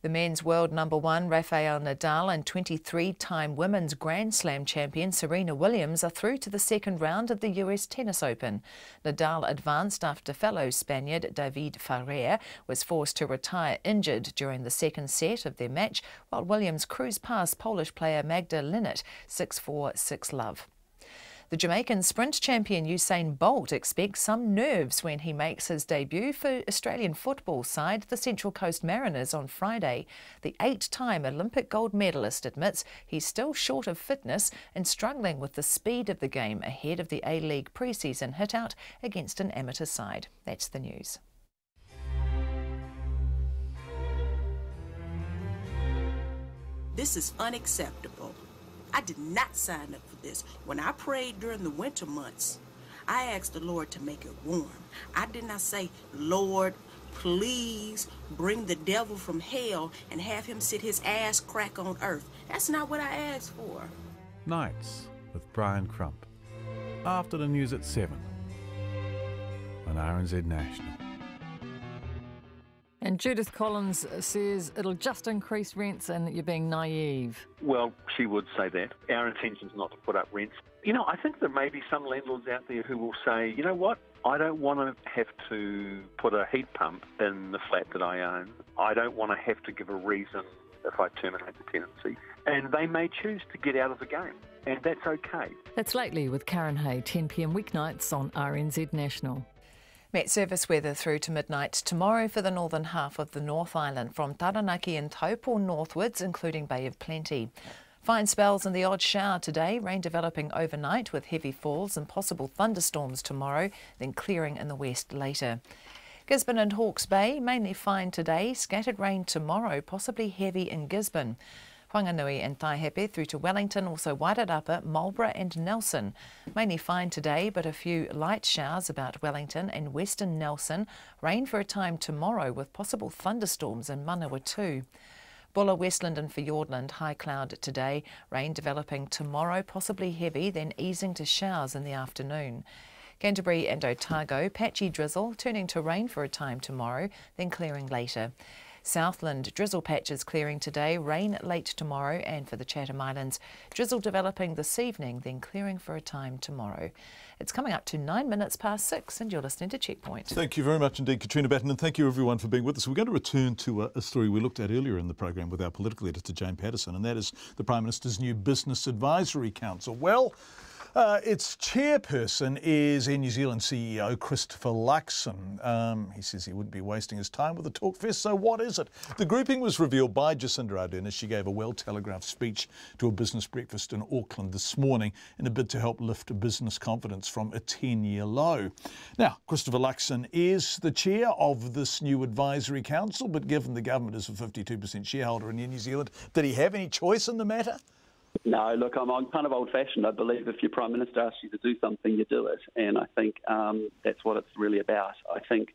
The men's world number 1, Rafael Nadal, and 23-time women's Grand Slam champion Serena Williams are through to the second round of the US Tennis Open. Nadal advanced after fellow Spaniard David Ferrer was forced to retire injured during the second set of their match, while Williams cruised past Polish player Magda Linnet 6-4, 6-love. The Jamaican sprint champion Usain Bolt expects some nerves when he makes his debut for Australian football side the Central Coast Mariners on Friday. The 8-time Olympic gold medalist admits he's still short of fitness and struggling with the speed of the game ahead of the A-League pre-season hit-out against an amateur side. That's the news. This is unacceptable. I did not sign up for this. When I prayed during the winter months, I asked the Lord to make it warm. I did not say, Lord, please bring the devil from hell and have him sit his ass crack on earth. That's not what I asked for. Nights with Brian Crump. After the news at 7 on RNZ National. And Judith Collins says it'll just increase rents and that you're being naive. Well, she would say that. Our intention is not to put up rents. You know, I think there may be some landlords out there who will say, you know what, I don't want to have to put a heat pump in the flat that I own. I don't want to have to give a reason if I terminate the tenancy. And they may choose to get out of the game, and that's okay. That's Lately with Karen Hay, 10 p.m. weeknights on RNZ National. Met service weather through to midnight tomorrow for the northern half of the North Island, from Taranaki and Taupo northwards, including Bay of Plenty. Fine spells and the odd shower today, rain developing overnight with heavy falls and possible thunderstorms tomorrow, then clearing in the west later. Gisborne and Hawke's Bay, mainly fine today, scattered rain tomorrow, possibly heavy in Gisborne. Whanganui and Taihepe through to Wellington, also Wairarapa, Marlborough and Nelson. Mainly fine today, but a few light showers about Wellington and western Nelson. Rain for a time tomorrow with possible thunderstorms in Manawa too. Bulla, Westland and Fiordland, high cloud today. Rain developing tomorrow, possibly heavy, then easing to showers in the afternoon. Canterbury and Otago, patchy drizzle, turning to rain for a time tomorrow, then clearing later. Southland, drizzle patches clearing today, rain late tomorrow, and for the Chatham Islands, drizzle developing this evening, then clearing for a time tomorrow. It's coming up to 6:09, and you're listening to Checkpoint. Thank you very much indeed, Katrina Batten, and thank you everyone for being with us. We're going to return to a story we looked at earlier in the program with our political editor, Jane Patterson, and that is the Prime Minister's new Business Advisory Council. Well, its chairperson is New Zealand CEO Christopher Luxan. He says he wouldn't be wasting his time with the talkfest, so what is it? The grouping was revealed by Jacinda Ardern as she gave a well-telegraphed speech to a business breakfast in Auckland this morning in a bid to help lift business confidence from a 10-year low. Now, Christopher Luxan is the chair of this new advisory council, but given the government is a 52% shareholder in New Zealand, did he have any choice in the matter? No, look, I'm kind of old-fashioned. I believe if your Prime Minister asks you to do something, you do it. And I think that's what it's really about. I think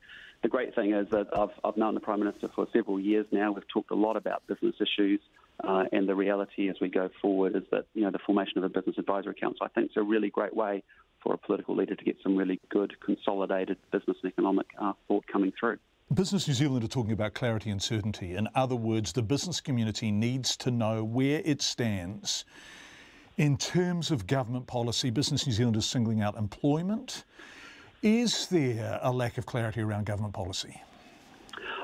the great thing is that I've known the Prime Minister for several years now. We've talked a lot about business issues. And the reality as we go forward is that, the formation of a Business Advisory Council, I think, is a really great way for a political leader to get some really good, consolidated business and economic thought coming through. Business New Zealand are talking about clarity and certainty. In other words, the business community needs to know where it stands in terms of government policy. Business New Zealand is singling out employment. Is there a lack of clarity around government policy?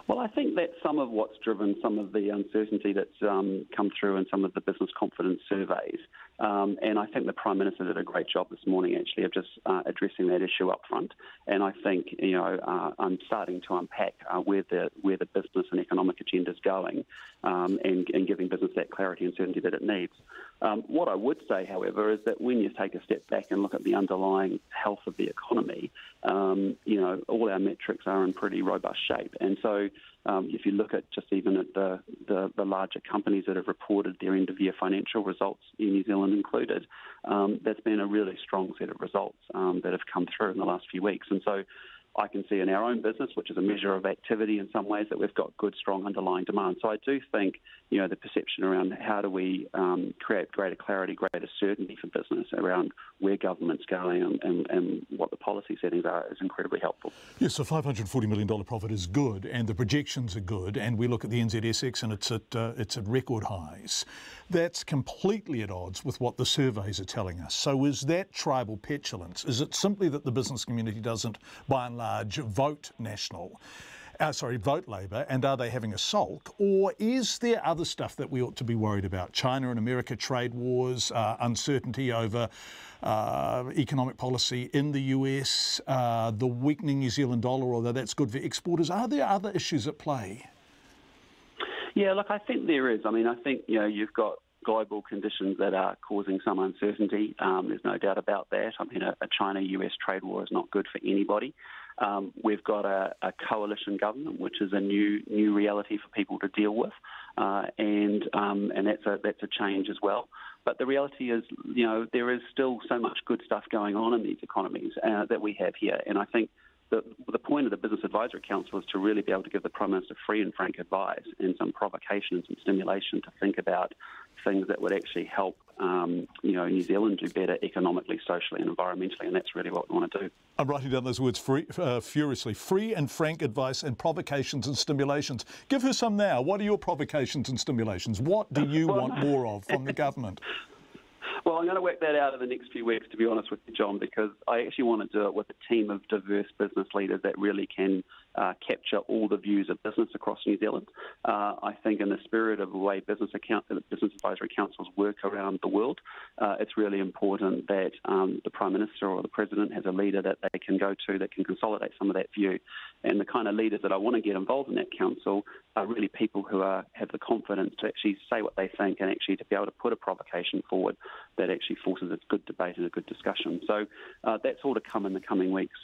Well, I think that's some of what's driven some of the uncertainty that's come through in some of the business confidence surveys. And I think the Prime Minister did a great job this morning, actually, of just addressing that issue up front. And I think, I'm starting to unpack where the business and economic agenda is going and giving business that clarity and certainty that it needs. What I would say, however, is that when you take a step back and look at the underlying health of the economy, all our metrics are in pretty robust shape. And so if you look at just even at the larger companies that have reported their end-of-year financial results, in New Zealand included, that's been a really strong set of results that have come through in the last few weeks. And so I can see in our own business, which is a measure of activity in some ways, that we've got good, strong underlying demand. So I do think, the perception around how do we create greater clarity, greater certainty for business around where government's going and what the policy settings are is incredibly helpful. Yes, so $540 million profit is good and the projections are good, and we look at the NZSX and it's at record highs. That's completely at odds with what the surveys are telling us. So is that tribal petulance? Is it simply that the business community doesn't, by and large, vote Labour, and are they having a sulk? Or is there other stuff that we ought to be worried about? China and America trade wars, uncertainty over economic policy in the US, the weakening New Zealand dollar, although that's good for exporters. Are there other issues at play? Yeah, look, I think there is. I mean, I think, you've got global conditions that are causing some uncertainty. There's no doubt about that. I mean, a China-US trade war is not good for anybody. We've got a coalition government, which is a new reality for people to deal with, and that's a change as well. But the reality is, there is still so much good stuff going on in these economies that we have here, and I think the point of the Business Advisory Council is to really be able to give the Prime Minister free and frank advice and some provocation and some stimulation to think about things that would actually help New Zealand do better economically, socially and environmentally, and that's really what we want to do. I'm writing down those words furiously. Free and frank advice and provocations and stimulations. Give her some now. What are your provocations and stimulations? What do you want more of from the government? Well, I'm going to work that out in the next few weeks, to be honest with you, John, because I actually want to do it with a team of diverse business leaders that really can capture all the views of business across New Zealand. I think in the spirit of the way business advisory councils work around the world, it's really important that the Prime Minister or the President has a leader that they can go to that can consolidate some of that view. And the kind of leaders that I want to get involved in that council are really people who have the confidence to actually say what they think and actually to be able to put a provocation forward that actually forces a good debate and a good discussion. So that's all to come in the coming weeks.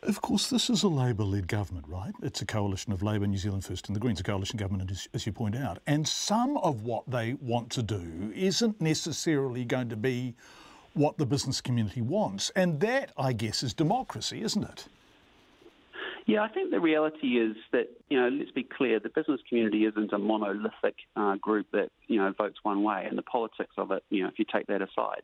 Of course, this is a Labour-led government, right? It's a coalition of Labour, New Zealand First and the Greens, a coalition government, as you point out. And some of what they want to do isn't necessarily going to be what the business community wants. And that, I guess, is democracy, isn't it? Yeah, I think the reality is that, let's be clear, the business community isn't a monolithic group that, votes one way, and the politics of it, if you take that aside.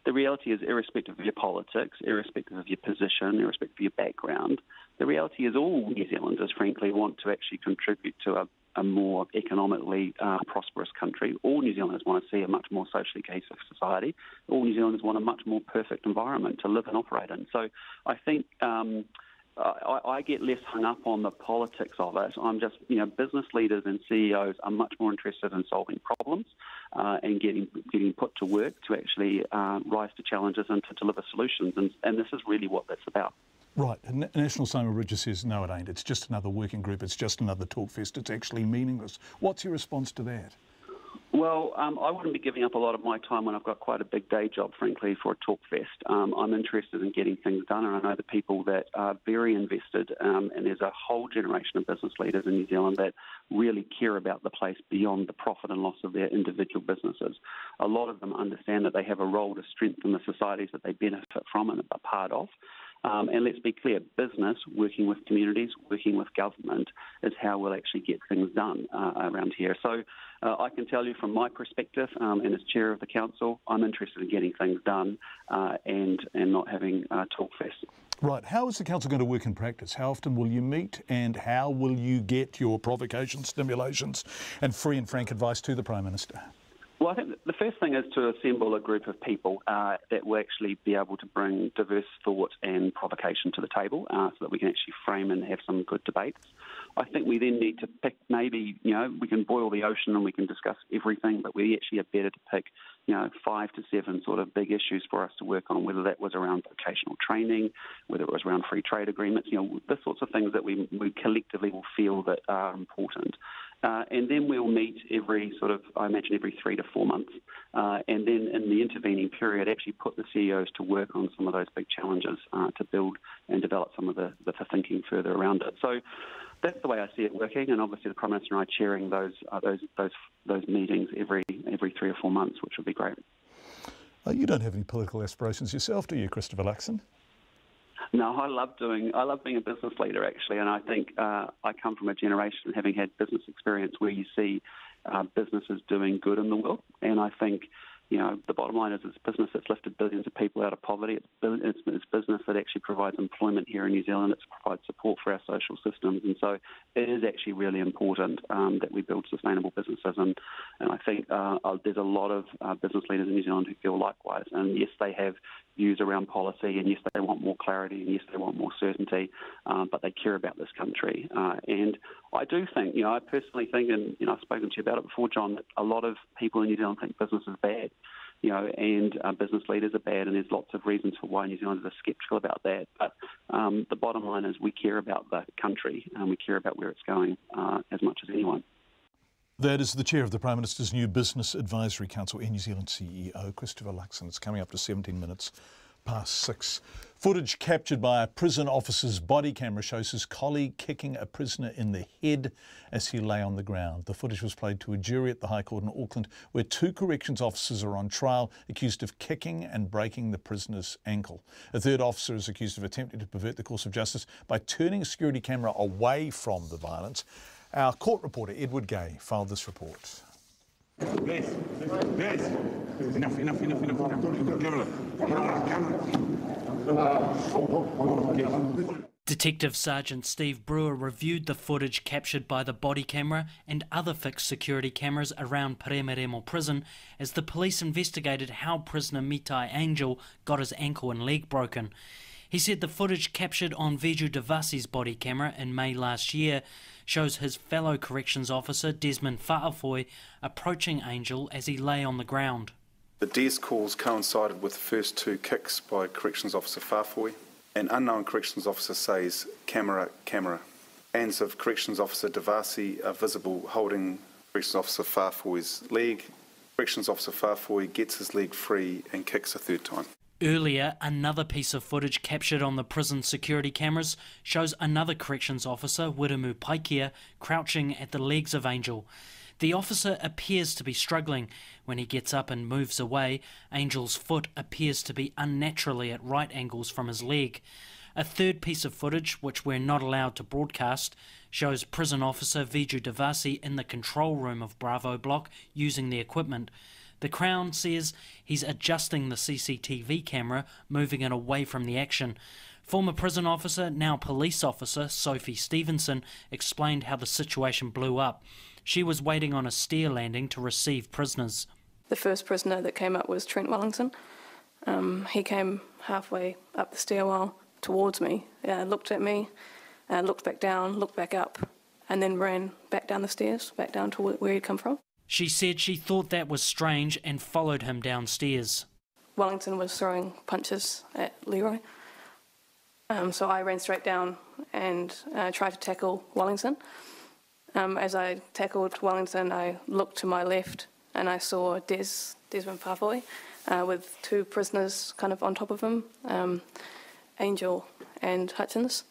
the reality is, irrespective of your politics, irrespective of your position, irrespective of your background, the reality is all New Zealanders, frankly, want to actually contribute to a more economically prosperous country. All New Zealanders want to see a much more socially cohesive society. All New Zealanders want a much more perfect environment to live and operate in. So I think I get less hung up on the politics of it. I'm just, business leaders and CEOs are much more interested in solving problems and getting put to work to actually rise to challenges and to deliver solutions. And this is really what that's about. Right. National Simon Bridges says, no, it ain't. It's just another working group. It's just another talkfest. It's actually meaningless. What's your response to that? Well, I wouldn't be giving up a lot of my time when I've got quite a big day job, frankly, for a talkfest. I'm interested in getting things done, and I know the people that are very invested, and there's a whole generation of business leaders in New Zealand that really care about the place beyond the profit and loss of their individual businesses. A lot of them understand that they have a role to strengthen the societies that they benefit from and are part of. And let's be clear, business, working with communities, working with government, is how we'll actually get things done around here. So I can tell you from my perspective, and as chair of the council, I'm interested in getting things done and not having talkfest. Right. How is the council going to work in practice? How often will you meet, and how will you get your provocations, stimulations and free and frank advice to the Prime Minister? Well, I think the first thing is to assemble a group of people that will actually be able to bring diverse thought and provocation to the table so that we can actually frame and have some good debates. I think we then need to pick maybe, we can boil the ocean and we can discuss everything, but we actually are better to pick, 5 to 7 sort of big issues for us to work on, whether that was around vocational training, whether it was around free trade agreements, the sorts of things that we collectively will feel that are important. And then we'll meet every 3 to 4 months. And then in the intervening period, actually put the CEOs to work on some of those big challenges to build and develop some of the thinking further around it. So that's the way I see it working. And obviously the Prime Minister and I chairing those meetings every 3 or 4 months, which would be great. You don't have any political aspirations yourself, do you, Christopher Luxan? No, I love being a business leader, actually, and I think I come from a generation having had business experience where you see businesses doing good in the world, and I think, the bottom line is it's business that's lifted billions of people out of poverty. It's business that actually provides employment here in New Zealand. It provides support for our social systems, and so it is actually really important that we build sustainable businesses. And I think there's a lot of business leaders in New Zealand who feel likewise. And yes, they have views around policy, and yes, they want more clarity, and yes, they want more certainty, but they care about this country. And I do think, I personally think, and I've spoken to you about it before, John, that a lot of people in New Zealand think business is bad. And business leaders are bad, and there's lots of reasons for why New Zealanders are sceptical about that. But the bottom line is we care about the country, and we care about where it's going as much as anyone. That is the chair of the Prime Minister's new Business Advisory Council, Air New Zealand CEO, Christopher Luxan. It's coming up to 17 minutes past 6. Footage captured by a prison officer's body camera shows his colleague kicking a prisoner in the head as he lay on the ground. The footage was played to a jury at the High Court in Auckland, where 2 corrections officers are on trial, accused of kicking and breaking the prisoner's ankle. A third officer is accused of attempting to pervert the course of justice by turning a security camera away from the violence. Our court reporter, Edward Gay, filed this report. Detective Sergeant Steve Brewer reviewed the footage captured by the body camera and other fixed security cameras around Paremeremo prison as the police investigated how prisoner Mitai Angel got his ankle and leg broken. He said the footage captured on Viju Devasi's body camera in May last year shows his fellow corrections officer Desmond Fa'afoi approaching Angel as he lay on the ground. The Des calls coincided with the first 2 kicks by Corrections Officer Fa'afoi. An unknown Corrections Officer says, "Camera, camera." Hands of Corrections Officer Devasi are visible holding Corrections Officer Fa'afoi's leg. Corrections Officer Fa'afoi gets his leg free and kicks a 3rd time. Earlier, another piece of footage captured on the prison security cameras shows another corrections officer, Wiremu Paikea, crouching at the legs of Angel. The officer appears to be struggling. When he gets up and moves away, Angel's foot appears to be unnaturally at right angles from his leg. A third piece of footage, which we're not allowed to broadcast, shows prison officer Viju Devasi in the control room of Bravo Block using the equipment. The Crown says he's adjusting the CCTV camera, moving it away from the action. Former prison officer, now police officer, Sophie Stevenson, explained how the situation blew up. She was waiting on a stair landing to receive prisoners. The first prisoner that came up was Trent Wellington. He came halfway up the stairwell towards me, looked at me, looked back down, looked back up, and then ran back down the stairs, back down to where he'd come from. She said she thought that was strange and followed him downstairs. Wellington was throwing punches at Leroy. So I ran straight down and tried to tackle Wellington. As I tackled Wellington, I looked to my left and I saw Desmond Pafoi with two prisoners kind of on top of him, Angel and Hutchins.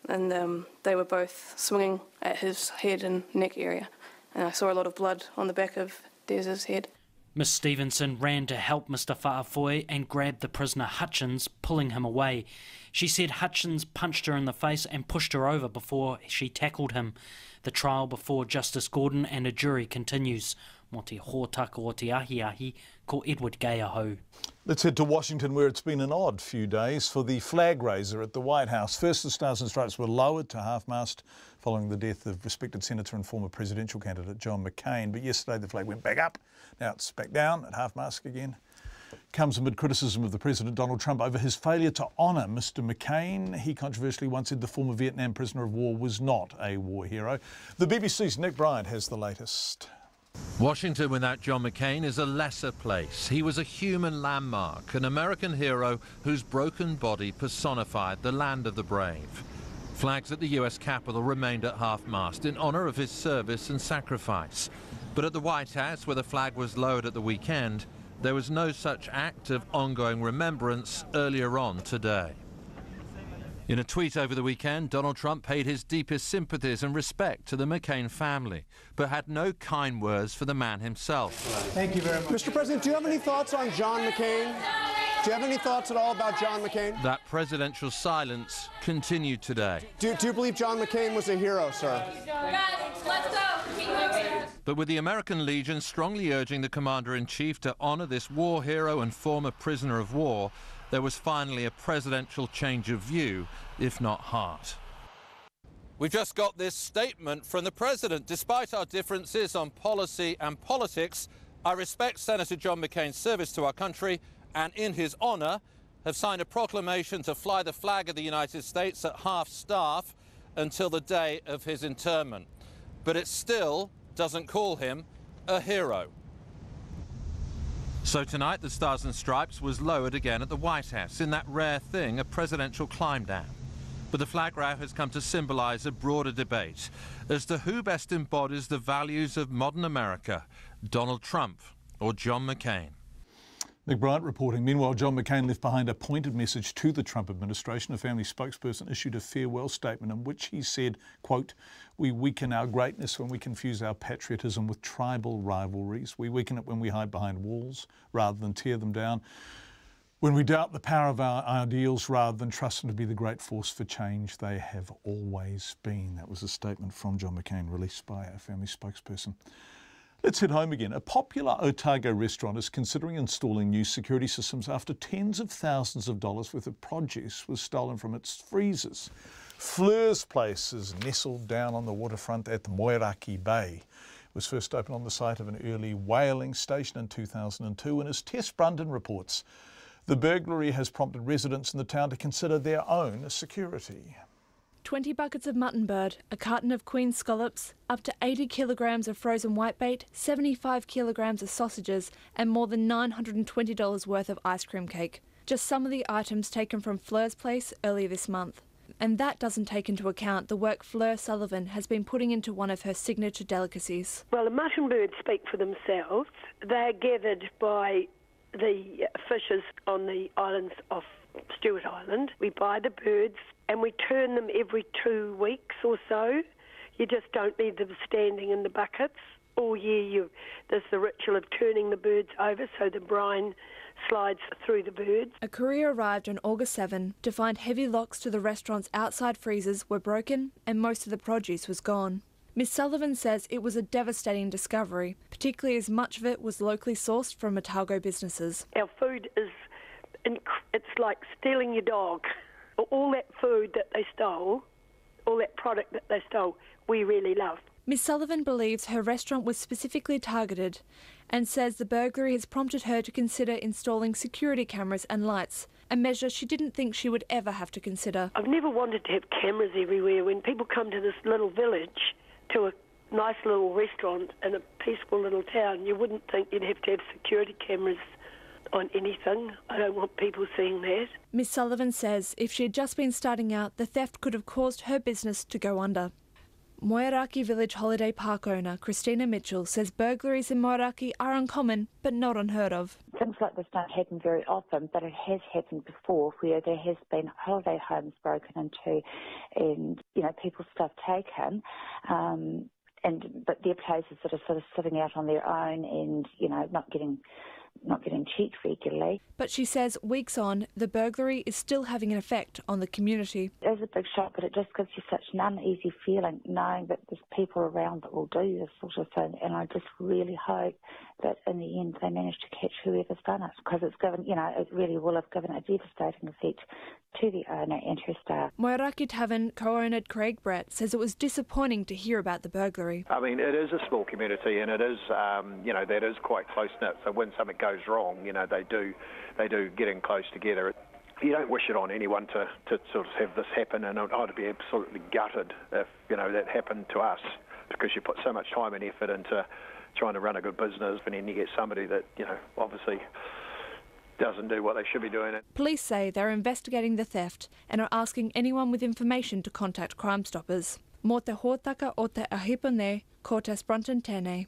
And they were both swinging at his head and neck area. And I saw a lot of blood on the back of Des's head. Miss Stevenson ran to help Mr Fa'afoi and grabbed the prisoner Hutchins, pulling him away. She said Hutchins punched her in the face and pushed her over before she tackled him. The trial before Justice Gordon and a jury continues. Mo te hōtaka o te ahi ko Edward Gayahau. Let's head to Washington, where it's been an odd few days for the flag raiser at the White House. First, the Stars and Stripes were lowered to half-mast following the death of respected Senator and former presidential candidate John McCain. But yesterday the flag went back up. Now it's back down at half-mast again. Comes amid criticism of the President Donald Trump over his failure to honour Mr McCain. He controversially once said the former Vietnam prisoner of war was not a war hero. The BBC's Nick Bryant has the latest. Washington without John McCain is a lesser place. He was a human landmark, an American hero whose broken body personified the land of the brave. Flags at the US Capitol remained at half-mast in honour of his service and sacrifice. But at the White House, where the flag was lowered at the weekend, there was no such act of ongoing remembrance earlier on today. In a tweet over the weekend, Donald Trump paid his deepest sympathies and respect to the McCain family, but had no kind words for the man himself. Thank you very much. Mr. President, do you have any thoughts on John McCain? Do you have any thoughts at all about John McCain? That presidential silence continued today. Do you believe John McCain was a hero, sir? Let's go. But with the American Legion strongly urging the Commander-in-Chief to honour this war hero and former prisoner of war, there was finally a presidential change of view, if not heart. We've just got this statement from the President. Despite our differences on policy and politics, I respect Senator John McCain's service to our country and in his honour have signed a proclamation to fly the flag of the United States at half-staff until the day of his interment. But it still doesn't call him a hero. So tonight the Stars and Stripes was lowered again at the White House in that rare thing, a presidential climb down. But the flag row has come to symbolise a broader debate as to who best embodies the values of modern America, Donald Trump or John McCain. Nick Bryant reporting. Meanwhile, John McCain left behind a pointed message to the Trump administration. A family spokesperson issued a farewell statement in which he said, quote, "We weaken our greatness when we confuse our patriotism with tribal rivalries. We weaken it when we hide behind walls rather than tear them down. When we doubt the power of our ideals rather than trust them to be the great force for change they have always been." That was a statement from John McCain released by a family spokesperson. Let's head home again. A popular Otago restaurant is considering installing new security systems after tens of thousands of dollars worth of produce was stolen from its freezers. Fleur's place is nestled down on the waterfront at Moeraki Bay. It was first opened on the site of an early whaling station in 2002, and as Tess Brundon reports, the burglary has prompted residents in the town to consider their own security. 20 buckets of mutton bird, a carton of queen scallops, up to 80 kilograms of frozen whitebait, 75 kilograms of sausages, and more than $920 worth of ice cream cake. Just some of the items taken from Fleur's place earlier this month. And that doesn't take into account the work Fleur Sullivan has been putting into one of her signature delicacies. Well, the mutton birds speak for themselves. They're gathered by the fishers on the islands of Stewart Island. We buy the birds and we turn them every 2 weeks or so. You just don't leave them standing in the buckets. All year there's the ritual of turning the birds over so the brine slides through the birds. A courier arrived on August 7 to find heavy locks to the restaurant's outside freezers were broken and most of the produce was gone. Ms Sullivan says it was a devastating discovery, particularly as much of it was locally sourced from Otago businesses. Our food is, it's like stealing your dog. All that food that they stole, all that product that they stole, we really love. Ms Sullivan believes her restaurant was specifically targeted and says the burglary has prompted her to consider installing security cameras and lights, a measure she didn't think she would ever have to consider. I've never wanted to have cameras everywhere. When people come to this little village, to a nice little restaurant in a peaceful little town, you wouldn't think you'd have to have security cameras on anything. I don't want people seeing that. Ms Sullivan says if she had just been starting out, the theft could have caused her business to go under. Moeraki Village Holiday Park owner Christina Mitchell says burglaries in Moeraki are uncommon but not unheard of. Things like this don't happen very often, but it has happened before where there has been holiday homes broken into and, people's stuff taken, but they're places that are sort of sitting out on their own and, not getting checked regularly. But she says weeks on, the burglary is still having an effect on the community. It is a big shock, but it just gives you such an uneasy feeling knowing that there's people around that will do this sort of thing, and I just really hope that in the end they manage to catch whoever's done it, because it's given, it really will have given a devastating effect to the owner and her staff. Moeraki Tavern co-owner Craig Bratt says it was disappointing to hear about the burglary. I mean, it is a small community and it is, that is quite close-knit, so when something goes wrong, they do get in close together. You don't wish it on anyone to sort of have this happen, and I'd be absolutely gutted if, that happened to us, because you put so much time and effort into trying to run a good business, and then you get somebody that, obviously doesn't do what they should be doing. Police say they're investigating the theft and are asking anyone with information to contact Crime Stoppers. Mō te hōtaka o te ahipone, ko te Sprunton tēnei.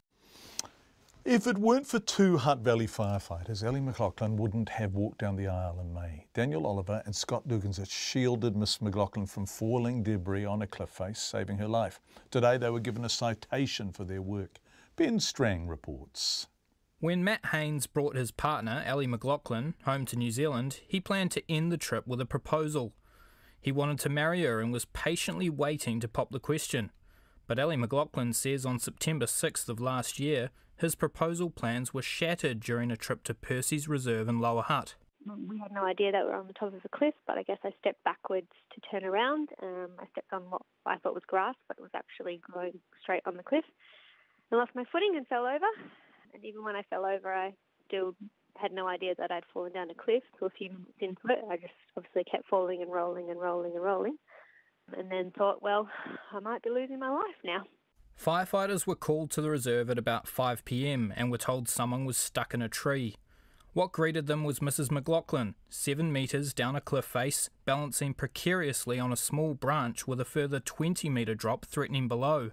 If it weren't for two Hutt Valley firefighters, Ellie McLaughlin wouldn't have walked down the aisle in May. Daniel Oliver and Scott Duggins had shielded Miss McLaughlin from falling debris on a cliff face, saving her life. Today they were given a citation for their work. Ben Strang reports. When Matt Haynes brought his partner, Ellie McLaughlin, home to New Zealand, he planned to end the trip with a proposal. He wanted to marry her and was patiently waiting to pop the question. But Ellie McLaughlin says on September 6th of last year, his proposal plans were shattered during a trip to Percy's Reserve in Lower Hutt. We had no idea that we were on the top of a cliff, but I guess I stepped backwards to turn around. I stepped on what I thought was grass, but it was actually going straight on the cliff. I lost my footing and fell over. And even when I fell over, I still had no idea that I'd fallen down a cliff. So a few minutes into it, I just obviously kept falling and rolling and rolling and rolling. And then thought, well, I might be losing my life now. Firefighters were called to the reserve at about 5 p.m. and were told someone was stuck in a tree. What greeted them was Mrs. McLaughlin, 7 metres down a cliff face, balancing precariously on a small branch with a further 20-metre drop threatening below.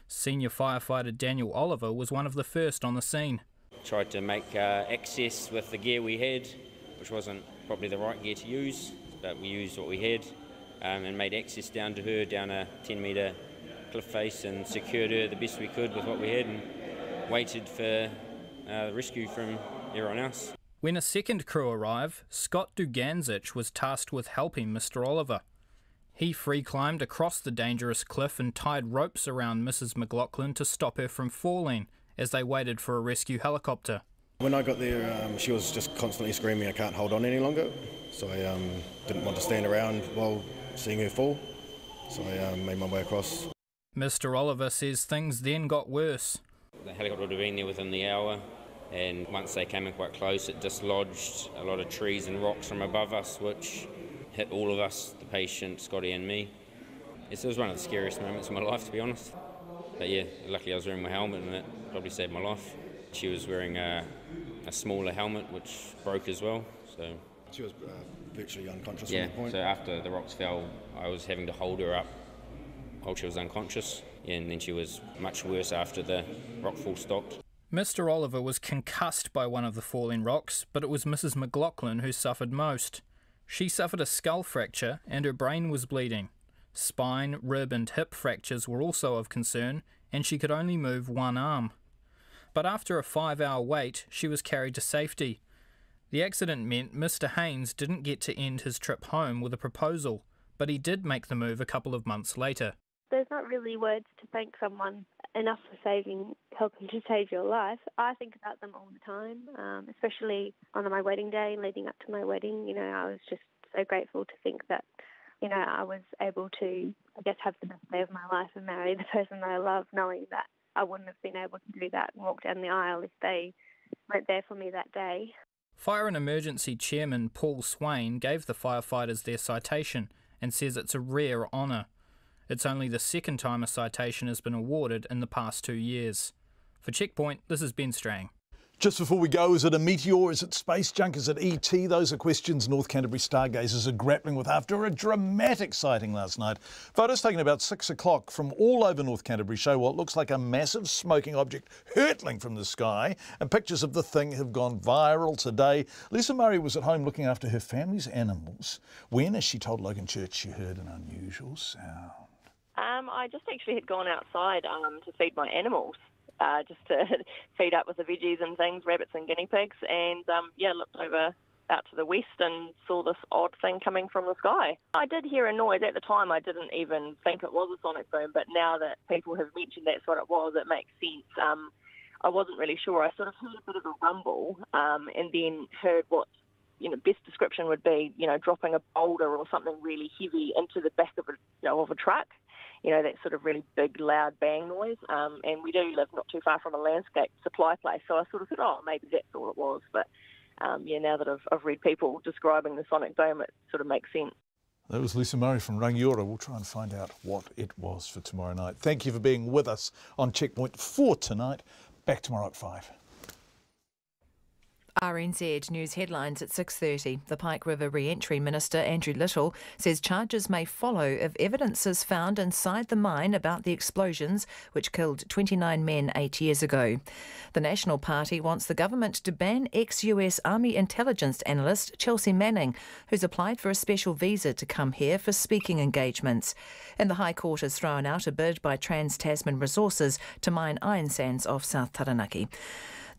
Senior firefighter Daniel Oliver was one of the first on the scene. Tried to make access with the gear we had, which wasn't probably the right gear to use, but we used what we had and made access down to her, down a 10-metre cliff face, and secured her the best we could with what we had and waited for rescue from everyone else. When a second crew arrived, Scott Duganzic was tasked with helping Mr. Oliver. He free-climbed across the dangerous cliff and tied ropes around Mrs. McLaughlin to stop her from falling as they waited for a rescue helicopter. When I got there, she was just constantly screaming, "I can't hold on any longer." So I didn't want to stand around while seeing her fall. So I made my way across. Mr. Oliver says things then got worse. The helicopter would have been there within the hour, and once they came in quite close, it dislodged a lot of trees and rocks from above us, which hit all of us, the patient, Scotty and me. It was one of the scariest moments of my life, to be honest. But yeah, luckily I was wearing my helmet and it probably saved my life. She was wearing a smaller helmet, which broke as well. So she was virtually unconscious yeah, from the point. So after the rocks fell, I was having to hold her up while she was unconscious. Yeah, and then she was much worse after the rockfall stopped. Mr. Oliver was concussed by one of the falling rocks, but it was Mrs. McLaughlin who suffered most. She suffered a skull fracture and her brain was bleeding. Spine, rib and hip fractures were also of concern, and she could only move one arm. But after a 5-hour wait, she was carried to safety. The accident meant Mr. Haynes didn't get to end his trip home with a proposal, but he did make the move a couple of months later. There's not really words to thank someone enough for helping to save your life. I think about them all the time, especially on my wedding day and leading up to my wedding. I was just so grateful to think that, I was able to, have the best day of my life and marry the person that I love, knowing that I wouldn't have been able to do that and walk down the aisle if they weren't there for me that day. Fire and Emergency Chairman Paul Swain gave the firefighters their citation and says it's a rare honour. It's only the second time a citation has been awarded in the past 2 years. For Checkpoint, this is Ben Strang. Just before we go, is it a meteor? Is it space junk? Is it ET? Those are questions North Canterbury stargazers are grappling with after a dramatic sighting last night. Photos taken about 6 o'clock from all over North Canterbury show what looks like a massive smoking object hurtling from the sky, and pictures of the thing have gone viral today. Lisa Murray was at home looking after her family's animals when, as she told Logan Church, she heard an unusual sound. I just actually had gone outside to feed my animals. Just to feed up with the veggies and things, rabbits and guinea pigs, and looked over out to the west and saw this odd thing coming from the sky. I did hear a noise. At the time I didn't even think it was a sonic boom, but now that people have mentioned that's what it was, it makes sense. I wasn't really sure. I sort of heard a bit of a rumble and then heard what best description would be, dropping a boulder or something really heavy into the back of a truck. That sort of really big, loud bang noise. And we do live not too far from a landscape supply place, so I sort of thought, maybe that's all it was. But, now that I've read people describing the sonic boom, it sort of makes sense. That was Lisa Murray from Rangiora. We'll try and find out what it was for tomorrow night. Thank you for being with us on Checkpoint for tonight. Back tomorrow at 5. RNZ News headlines at 6:30. The Pike River reentry minister, Andrew Little, says charges may follow if evidence is found inside the mine about the explosions which killed 29 men 8 years ago. The National Party wants the government to ban ex-US Army intelligence analyst Chelsea Manning, who's applied for a special visa to come here for speaking engagements. And the High Court has thrown out a bid by Trans-Tasman Resources to mine iron sands off South Taranaki.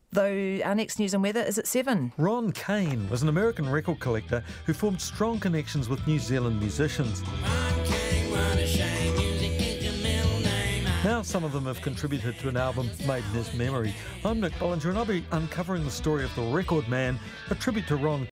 Though our next news and weather is at 7. Ron Cain was an American record collector who formed strong connections with New Zealand musicians. Now some of them have contributed to an album made in his memory. I'm Nick Bollinger and I'll be uncovering the story of the Record Man, a tribute to Ron